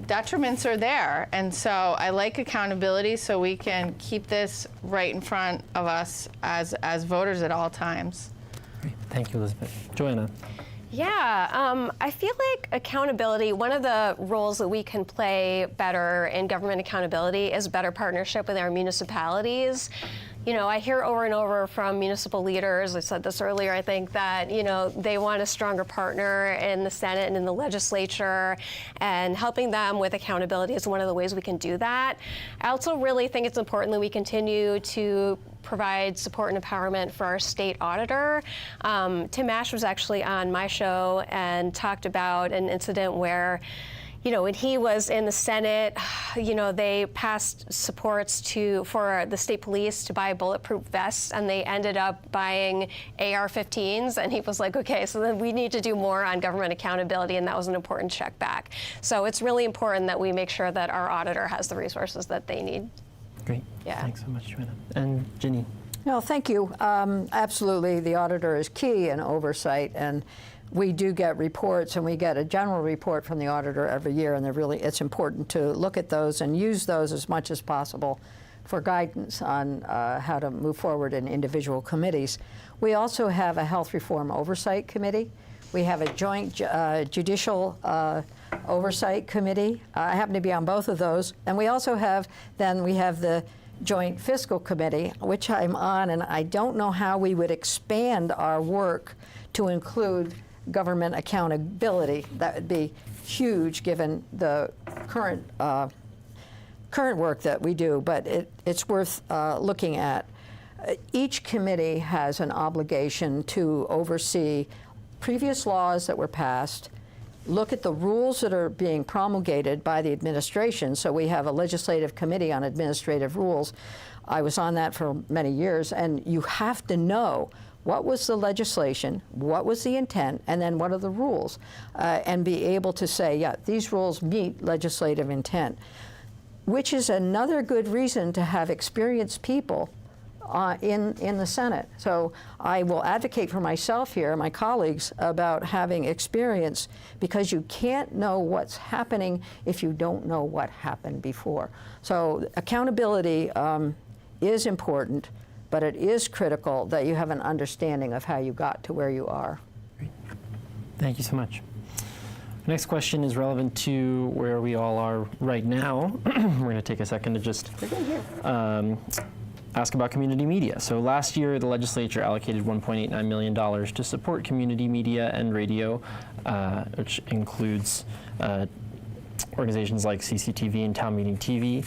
detriments are there. And so I like accountability so we can keep this right in front of us as voters at all times. Great. Thank you, Elizabeth. Joanna? Yeah, I feel like accountability, one of the roles that we can play better in government accountability is better partnership with our municipalities. You know, I hear over and over from municipal leaders, I said this earlier, I think, that, you know, they want a stronger partner in the Senate and in the legislature, and helping them with accountability is one of the ways we can do that. I also really think it's important that we continue to provide support and empowerment for our state auditor. Tim Ash was actually on my show and talked about an incident where, you know, when he was in the Senate, you know, they passed supports for the state police to buy bulletproof vests, and they ended up buying AR-15s, and he was like, okay, so then we need to do more on government accountability, and that was an important check back. So it's really important that we make sure that our auditor has the resources that they need. Great. Yeah. Thanks so much, Joanna. And Ginny. No, thank you. Absolutely, the auditor is key in oversight, and we do get reports, and we get a general report from the auditor every year, and it's important to look at those and use those as much as possible for guidance on how to move forward in individual committees. We also have a Health Reform Oversight Committee. We have a joint judicial oversight committee. I happen to be on both of those. And we also have, we have the Joint Fiscal Committee, which I'm on, and I don't know how we would expand our work to include government accountability. That would be huge given the current work that we do, but it's worth looking at. Each committee has an obligation to oversee previous laws that were passed, look at the rules that are being promulgated by the administration. So we have a legislative committee on administrative rules. I was on that for many years, and you have to know what was the legislation, what was the intent, and then what are the rules, and be able to say, yeah, these rules meet legislative intent, which is another good reason to have experienced people in the Senate. So I will advocate for myself here, my colleagues, about having experience, because you can't know what's happening if you don't know what happened before. So accountability is important, but it is critical that you have an understanding of how you got to where you are. Great. Thank you so much. The next question is relevant to where we all are right now. We're going to take a second to just ask about community media. So last year, the legislature allocated $1.89 million to support community media and radio, which includes organizations like CCTV and Town Meeting TV,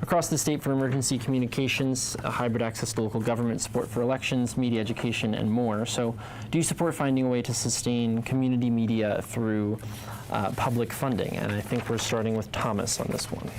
across the state for emergency communications, hybrid access to local government, support for elections, media education, and more. So do you support finding a way to sustain community media through public funding? And I think we're starting with Thomas on this one.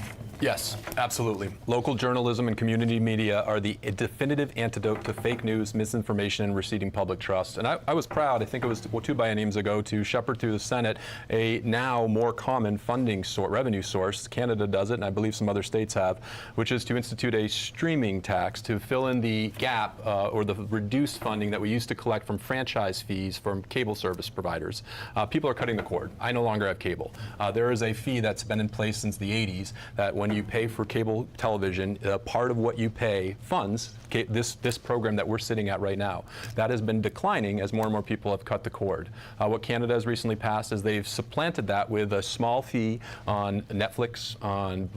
Yes, absolutely. Local journalism and community media are the definitive antidote to fake news, misinformation, and receding public trust. And I was proud, I think it was 2 bienniums ago, to shepherd through the Senate a now more common funding revenue source. Canada does it, and I believe some other states have, which is to institute a streaming tax to fill in the gap or the reduced funding that we used to collect from franchise fees from cable service providers. People are cutting the cord. I no longer have cable. There is a fee that's been in place since the 80s that when you pay for cable television, part of what you pay funds this program that we're sitting at right now. That has been declining as more and more people have cut the cord. What Canada has recently passed is they've supplanted that with a small fee on Netflix, on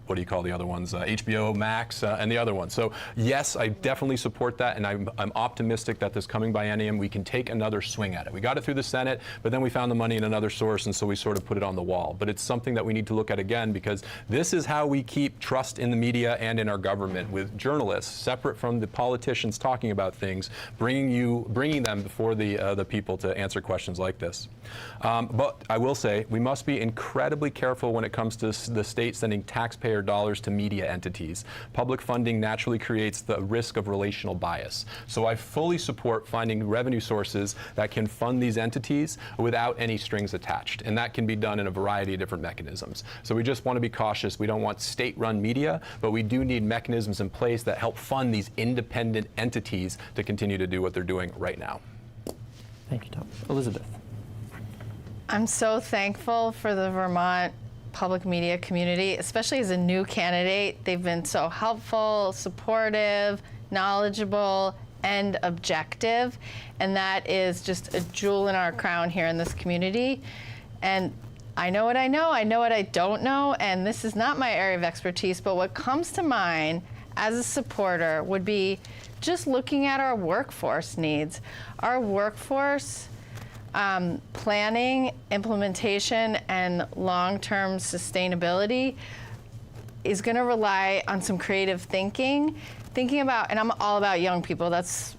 what do you call the other ones? HBO Max and the other ones. So yes, I definitely support that, and I'm optimistic that this coming biennium we can take another swing at it. We got it through the Senate, but then we found the money in another source, and so we sort of put it on the wall. But it's something that we need to look at again, because this is how we keep trust in the media and in our government, with journalists separate from the politicians talking about things, bringing them before the people to answer questions like this. But I will say we must be incredibly careful when it comes to the state sending taxpayer dollars to media entities. Public funding naturally creates the risk of relational bias. So I fully support finding revenue sources that can fund these entities without any strings attached. And that can be done in a variety of different mechanisms. So we just want to be cautious. We don't want state-run media, but we do need mechanisms in place that help fund these independent entities to continue to do what they're doing right now. Thank you, Tom. Elizabeth. I'm so thankful for the Vermont public media community, especially as a new candidate. They've been so helpful, supportive, knowledgeable, end objective, and that is just a jewel in our crown here in this community. And I know what I know what I don't know, and this is not my area of expertise, but what comes to mind as a supporter would be just looking at our workforce needs. Our workforce planning, implementation, and long-term sustainability is going to rely on some creative thinking about, and I'm all about young people, that's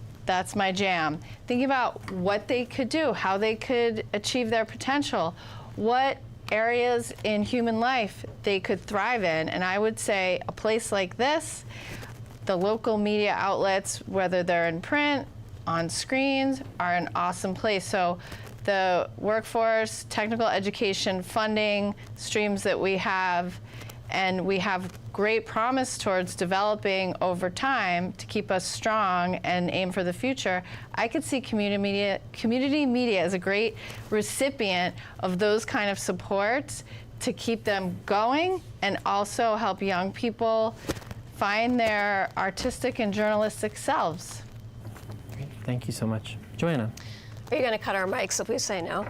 my jam, thinking about what they could do, how they could achieve their potential, what areas in human life they could thrive in. And I would say a place like this, the local media outlets, whether they're in print, on screens, are an awesome place. So the workforce, technical education funding streams that we have, and we have great promise towards developing over time to keep us strong and aim for the future. I could see community media as a great recipient of those kind of supports to keep them going and also help young people find their artistic and journalistic selves. Great. Thank you so much. Joanna. Are you going to cut our mics if we say no?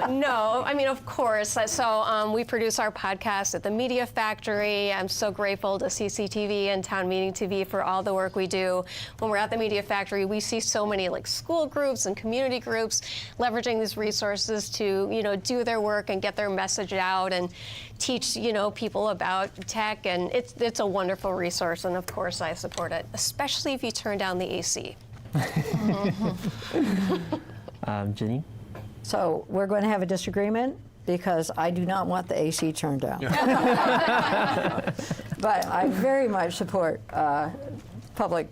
No, I mean, of course. So we produce our podcast at the Media Factory. I'm so grateful to CCTV and Town Meeting TV for all the work we do. When we're at the Media Factory, we see so many like school groups and community groups leveraging these resources to, do their work and get their message out and teach, people about tech. And it's a wonderful resource. And of course, I support it, especially if you turn down the AC. Jenny? So we're going to have a disagreement because I do not want the AC turned down. But I very much support the public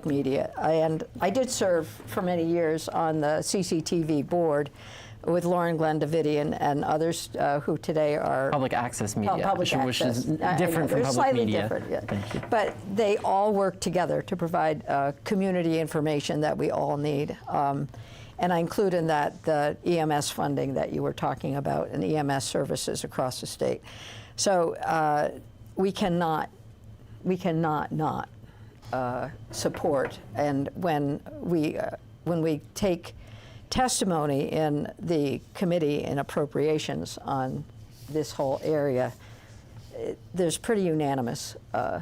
media. And I did serve for many years on the CCTV board with Lauren Glendavidian and others who today are Public access media, public which access. is different from They're public slightly media. different, yeah. Thank you. But they all work together to provide community information that we all need. And I include in that the EMS funding that you were talking about and EMS services across the state. So we cannot not support. And when we take testimony in the committee in appropriations on this whole area, there's pretty unanimous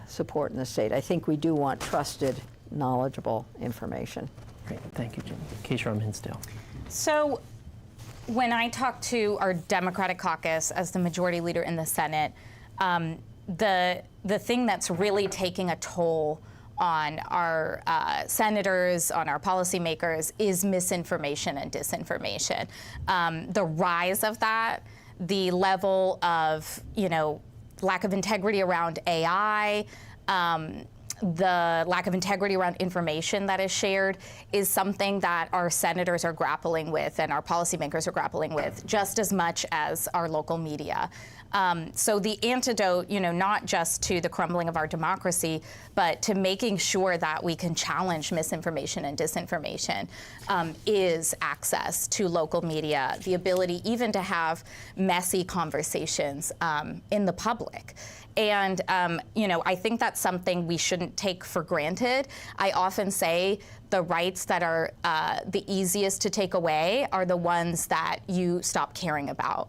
support in the state. I think we do want trusted, knowledgeable information. Great, thank you, Jenny. Keisha Hinsdale. So when I talk to our Democratic caucus as the majority leader in the Senate, the thing that's really taking a toll on our senators, on our policymakers, is misinformation and disinformation. The rise of that, the level of, lack of integrity around AI, the lack of integrity around information that is shared is something that our senators are grappling with and our policymakers are grappling with just as much as our local media. So the antidote, not just to the crumbling of our democracy, but to making sure that we can challenge misinformation and disinformation is access to local media, the ability even to have messy conversations in the public. And, I think that's something we shouldn't take for granted. I often say the rights that are the easiest to take away are the ones that you stop caring about.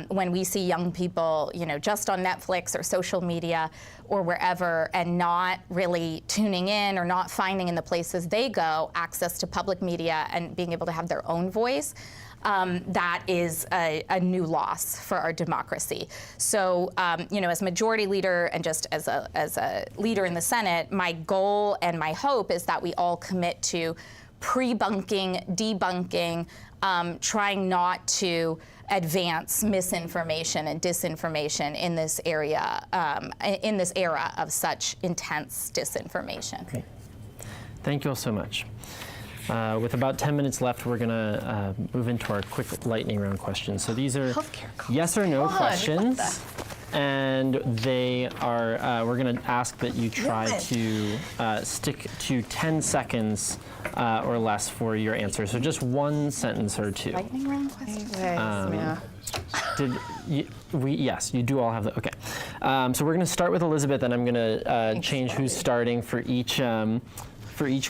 When we see young people, just on Netflix or social media or wherever and not really tuning in or not finding in the places they go access to public media and being able to have their own voice, that is a new loss for our democracy. So, as majority leader and just as a leader in the Senate, my goal and my hope is that we all commit to pre-bunking, debunking, trying not to advance misinformation and disinformation in this area, in this era of such intense disinformation. Great. Thank you all so much. With about 10 minutes left, we're going to move into our quick lightning round questions. So these are yes or no questions, and they are. We're going to ask that you try to stick to 10 seconds or less for your answer. So just one sentence or two. Lightning round questions? Yeah. Yes, you do all have the, okay. So we're going to start with Elizabeth, and I'm going to change who's starting for each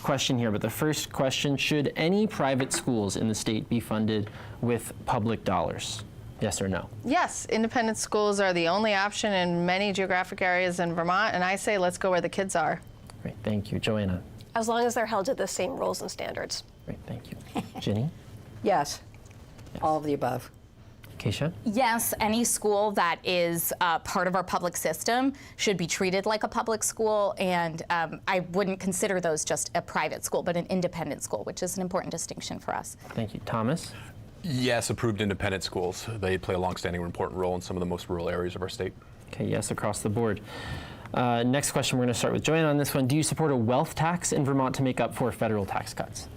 question here. But the first question, should any private schools in the state be funded with public dollars? Yes or no? Yes, independent schools are the only option in many geographic areas in Vermont, and I say let's go where the kids are. Great, thank you. Joanna? As long as they're held to the same rules and standards. Great, thank you. Ginny? Yes, all of the above. Keisha? Yes, any school that is part of our public system should be treated like a public school, and I wouldn't consider those just a private school, but an independent school, which is an important distinction for us. Thank you. Thomas? Yes, approved independent schools. They play a longstanding and important role in some of the most rural areas of our state. Okay, yes, across the board. Next question, we're going to start with Joanna on this one. Do you support a wealth tax in Vermont to make up for federal tax cuts?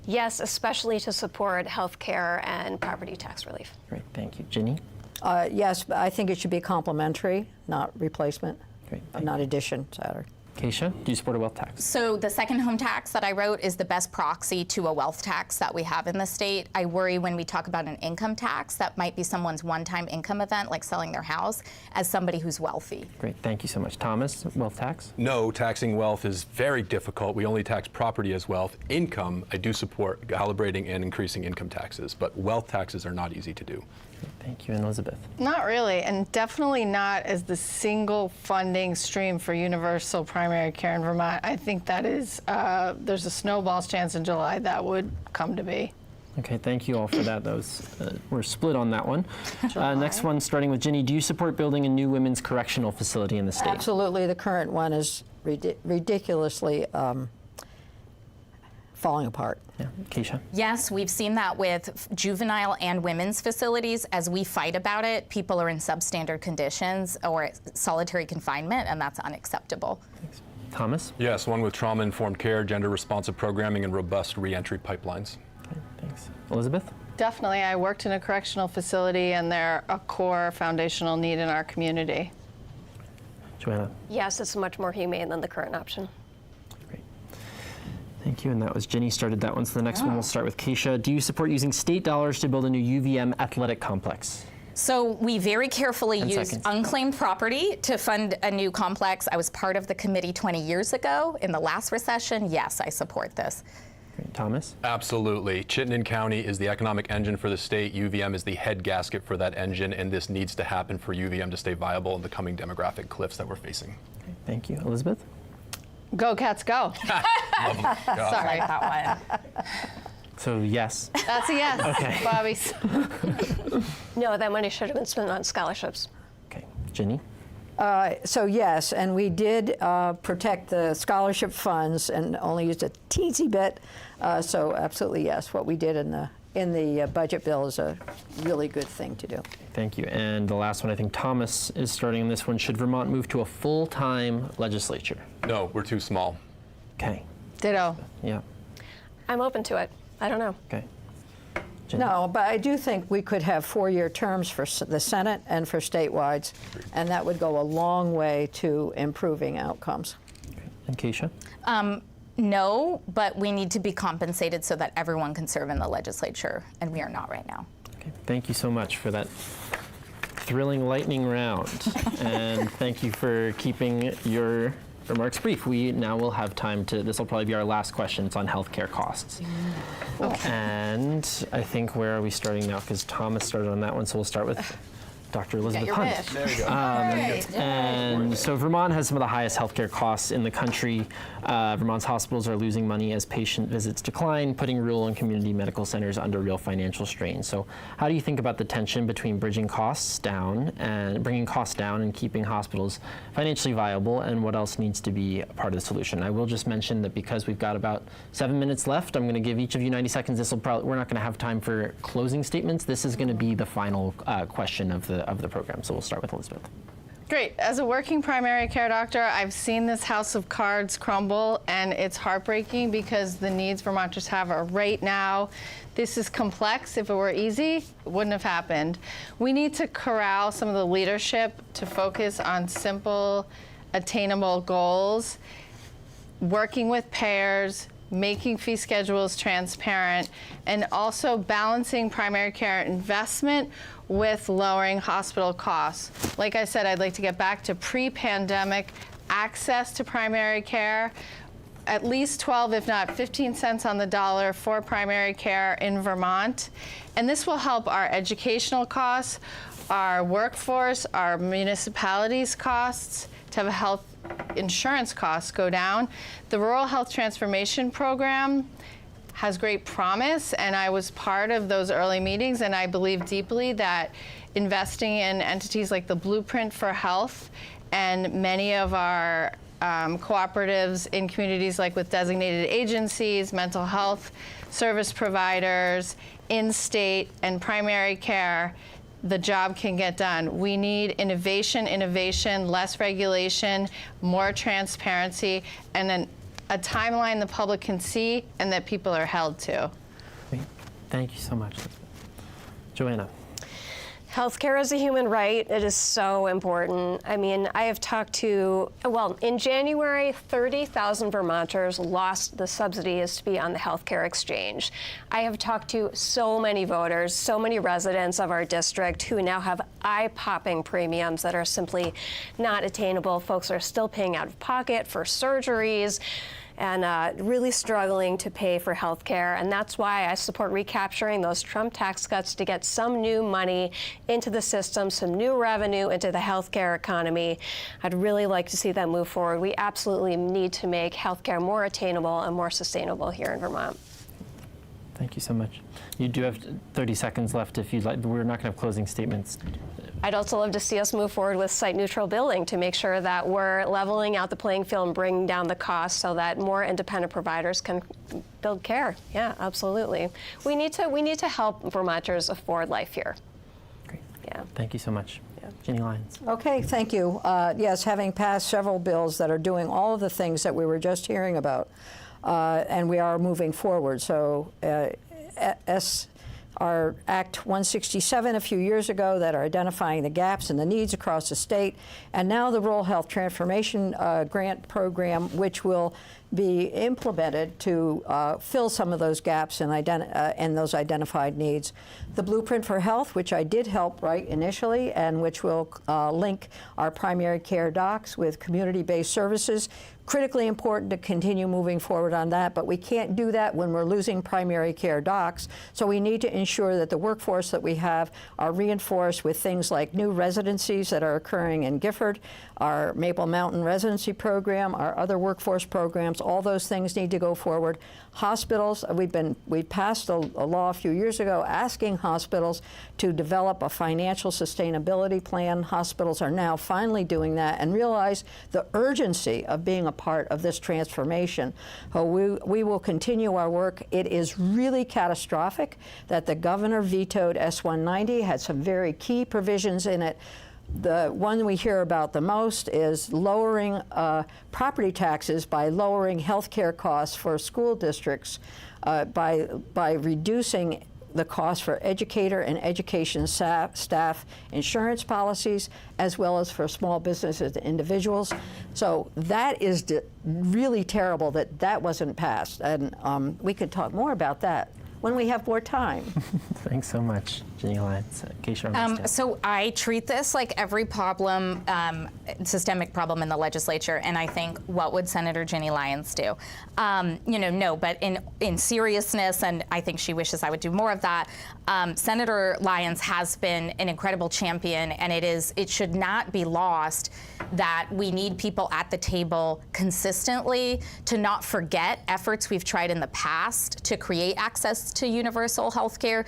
Yes, especially to support health care and property tax relief. Great, thank you. Ginny? Yes, but I think it should be complementary, not replacement, Great, not addition, sorry. Keisha, do you support a wealth tax? So the second home tax that I wrote is the best proxy to a wealth tax that we have in the state. I worry when we talk about an income tax, that might be someone's one-time income event, like selling their house, as somebody who's wealthy. Great, thank you so much. Thomas, wealth tax? No, taxing wealth is very difficult. We only tax property as wealth. Income, I do support calibrating and increasing income taxes, but wealth taxes are not easy to do. Thank you. And Elizabeth? Not really, and definitely not as the single funding stream for universal primary care in Vermont. I think that is, there's a snowball's chance in July that would come to be. Okay, thank you all for that. Those we're split on that one. Next one, starting with Ginny. Do you support building a new women's correctional facility in the state? Absolutely, the current one is ridiculously falling apart. Yeah, Keisha? Yes, we've seen that with juvenile and women's facilities. As we fight about it, people are in substandard conditions or solitary confinement, and that's unacceptable. Thanks. Thomas? Yes, one with trauma-informed care, gender-responsive programming, and robust reentry pipelines. Okay, thanks. Elizabeth? Definitely, I worked in a correctional facility, and they're a core foundational need in our community. Joanna? Yes, it's much more humane than the current option. Thank you, and that was Ginny started that one, so the next one we'll start with Keisha. Do you support using state dollars to build a new UVM athletic complex? So we very carefully 10 used seconds. unclaimed property to fund a new complex. I was part of the committee 20 years ago in the last recession. Yes, I support this. Great. Thomas? Absolutely. Chittenden County is the economic engine for the state. UVM is the head gasket for that engine, and this needs to happen for UVM to stay viable in the coming demographic cliffs that we're facing. Great. Thank you. Elizabeth? Go Cats, go. Lovely. God. Sorry. That one. So yes. That's a yes, Okay. Bobby. No, that money should have been spent on scholarships. Okay. Ginny? So yes, and we did protect the scholarship funds and only used a teensy bit. So absolutely yes, what we did in the budget bill is a really good thing to do. Thank you. And the last one, I think Thomas is starting on this one. Should Vermont move to a full-time legislature? No, we're too small. Okay. Ditto. Yeah. I'm open to it. I don't know. Okay. Ginny? No, but I do think we could have 4-year terms for the Senate and for statewide, and that would go a long way to improving outcomes. Okay. And Keisha? No, but we need to be compensated so that everyone can serve in the legislature, and we are not right now. Okay. Thank you so much for that thrilling lightning round. And thank you for keeping your remarks brief. We now will have time to, this will probably be our last question. It's on healthcare costs. Okay. And I think, where are we starting now? Because Thomas started on that one, so we'll start with Dr. Elizabeth your Hunt. wish. There you go. And so Vermont has some of the highest healthcare costs in the country. Vermont's hospitals are losing money as patient visits decline, putting rural and community medical centers under real financial strain. So how do you think about the tension between bringing costs down and keeping hospitals financially viable, and what else needs to be a part of the solution? I will just mention that because we've got about 7 minutes left, I'm going to give each of you 90 seconds. We're not going to have time for closing statements. This is going to be the final question of the program. So we'll start with Elizabeth. Great. As a working primary care doctor, I've seen this house of cards crumble, and it's heartbreaking because the needs Vermonters have are right now. This is complex. If it were easy, it wouldn't have happened. We need to corral some of the leadership to focus on simple, attainable goals, working with payers, making fee schedules transparent, and also balancing primary care investment with lowering hospital costs. Like I said, I'd like to get back to pre-pandemic access to primary care, at least 12, if not 15 cents on the dollar for primary care in Vermont. And this will help our educational costs, our workforce, our municipalities' costs, to have a health insurance costs go down. The Rural Health Transformation Program has great promise, and I was part of those early meetings, and I believe deeply that investing in entities like the Blueprint for Health and many of our cooperatives in communities like with designated agencies, mental health service providers, in-state and primary care, the job can get done. We need innovation, less regulation, more transparency, and then a timeline the public can see and that people are held to. Great. Thank you so much. Joanna. Healthcare is a human right. It is so important. I mean, I have talked to, well, in January, 30,000 Vermonters lost the subsidies to be on the healthcare exchange. I have talked to so many voters, so many residents of our district who now have eye-popping premiums that are simply not attainable. Folks are still paying out of pocket for surgeries and really struggling to pay for health care. And that's why I support recapturing those Trump tax cuts to get some new money into the system, some new revenue into the healthcare economy. I'd really like to see that move forward. We absolutely need to make healthcare more attainable and more sustainable here in Vermont. Thank you so much. You do have 30 seconds left if you'd like. We're not going to have closing statements. I'd also love to see us move forward with site-neutral billing to make sure that we're leveling out the playing field and bringing down the cost so that more independent providers can build care. Yeah, absolutely. We need to help Vermonters afford life here. Great. Yeah. Thank you so much. Ginny Lyons. Okay, thank you. Yes, having passed several bills that are doing all of the things that we were just hearing about, and we are moving forward. So our Act 167 a few years ago that are identifying the gaps and the needs across the state, and now the Rural Health Transformation Grant Program, which will be implemented to fill some of those gaps and those identified needs. The Blueprint for Health, which I did help write initially, and which will link our primary care docs with community-based services. Critically important to continue moving forward on that, but we can't do that when we're losing primary care docs. So we need to ensure that the workforce that we have are reinforced with things like new residencies that are occurring in Gifford, our Maple Mountain residency program, our other workforce programs. All those things need to go forward. Hospitals, we passed a law a few years ago asking hospitals to develop a financial sustainability plan. Hospitals are now finally doing that and realize the urgency of being a part of this transformation. We will continue our work. It is really catastrophic that the governor vetoed S-190, had some very key provisions in it. The one we hear about the most is lowering property taxes by lowering health care costs for school districts by reducing the cost for educator and education staff insurance policies, as well as for small businesses and individuals. So that is really terrible that that wasn't passed. And we could talk more about that when we have more time. Thanks so much, Ginny Lyons. Keisha So I treat this like every problem, systemic problem in the legislature, and I think, what would Senator Ginny Lyons do? No, but in seriousness, and I think she wishes I would do more of that, Senator Lyons has been an incredible champion, and it should not be lost that we need people at the table consistently, to not forget efforts we've tried in the past to create access to universal health care.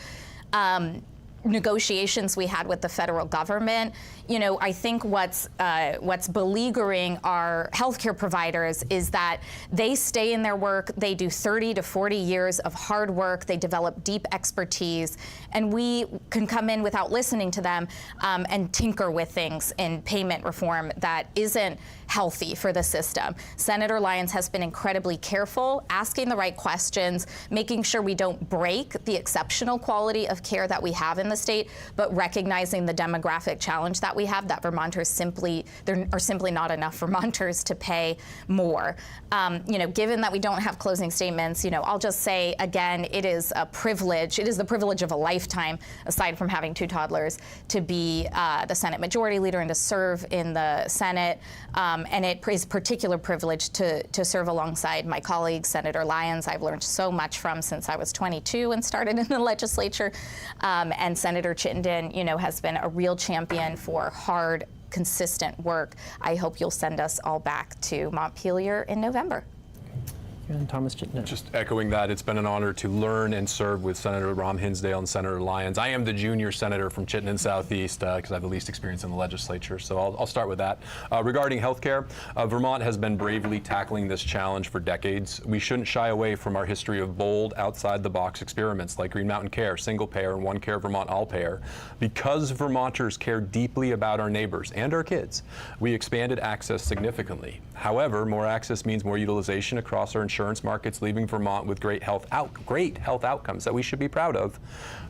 Negotiations we had with the federal government. I think what's beleaguering our healthcare providers is that they stay in their work, they do 30 to 40 years of hard work, they develop deep expertise, and we can come in without listening to them and tinker with things in payment reform that isn't healthy for the system. Senator Lyons has been incredibly careful, asking the right questions, making sure we don't break the exceptional quality of care that we have in the the state, but recognizing the demographic challenge that we have, that Vermonters there are simply not enough Vermonters to pay more. Given that we don't have closing statements, I'll just say again, it is a privilege. It is the privilege of a lifetime, aside from having 2 toddlers, to be the Senate Majority Leader and to serve in the Senate. And it is a particular privilege to serve alongside my colleague, Senator Lyons. I've learned so much from since I was 22 and started in the legislature. And Senator Chittenden, has been a real champion for hard, consistent work. I hope you'll send us all back to Montpelier in November. And Thomas Chittenden. Just echoing that, it's been an honor to learn and serve with Senator Rahm Hinsdale and Senator Lyons. I am the junior senator from Chittenden-Southeast because I have the least experience in the legislature, so I'll start with that. Regarding healthcare, Vermont has been bravely tackling this challenge for decades. We shouldn't shy away from our history of bold, outside-the-box experiments like Green Mountain Care, Single Payer, and One Care Vermont All Payer. Because Vermonters care deeply about our neighbors and our kids, we expanded access significantly. However, more access means more utilization across our insurance markets, leaving Vermont with great health outcomes that we should be proud of,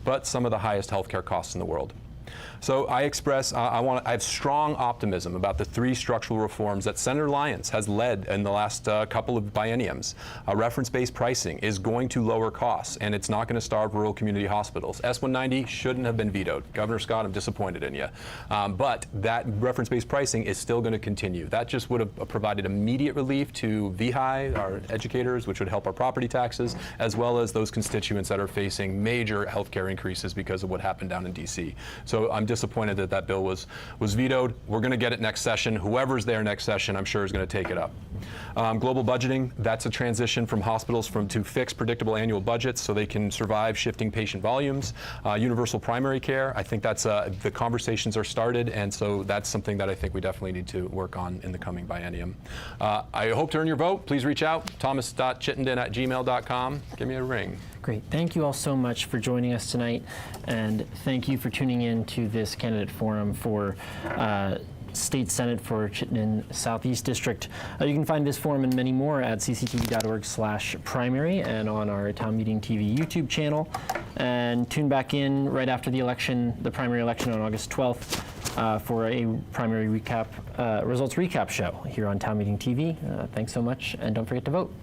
but some of the highest healthcare costs in the world. So I express, I have strong optimism about the 3 structural reforms that Senator Lyons has led in the last couple of bienniums. Reference-based pricing is going to lower costs, and it's not going to starve rural community hospitals. S-190 shouldn't have been vetoed. Governor Scott, I'm disappointed in you. But that reference-based pricing is still going to continue. That just would have provided immediate relief to VHI, our educators, which would help our property taxes, as well as those constituents that are facing major healthcare increases because of what happened down in D.C. So I'm disappointed that that bill was vetoed. We're going to get it next session. Whoever's there next session, I'm sure, is going to take it up. Global budgeting, that's a transition from hospitals to fixed, predictable annual budgets so they can survive shifting patient volumes. Universal primary care, I think that's the conversations are started, and so that's something that I think we definitely need to work on in the coming biennium. I hope to earn your vote. Please reach out, thomas.chittenden@gmail.com. Give me a ring. Great. Thank you all so much for joining us tonight, and thank you for tuning in to this candidate forum for State Senate for Chittenden-Southeast District. You can find this forum and many more at cctv.org/primary and on our Town Meeting TV YouTube channel. And tune back in right after the election, the primary election on August 12th, for a primary recap, results recap show here on Town Meeting TV. Thanks so much, and don't forget to vote.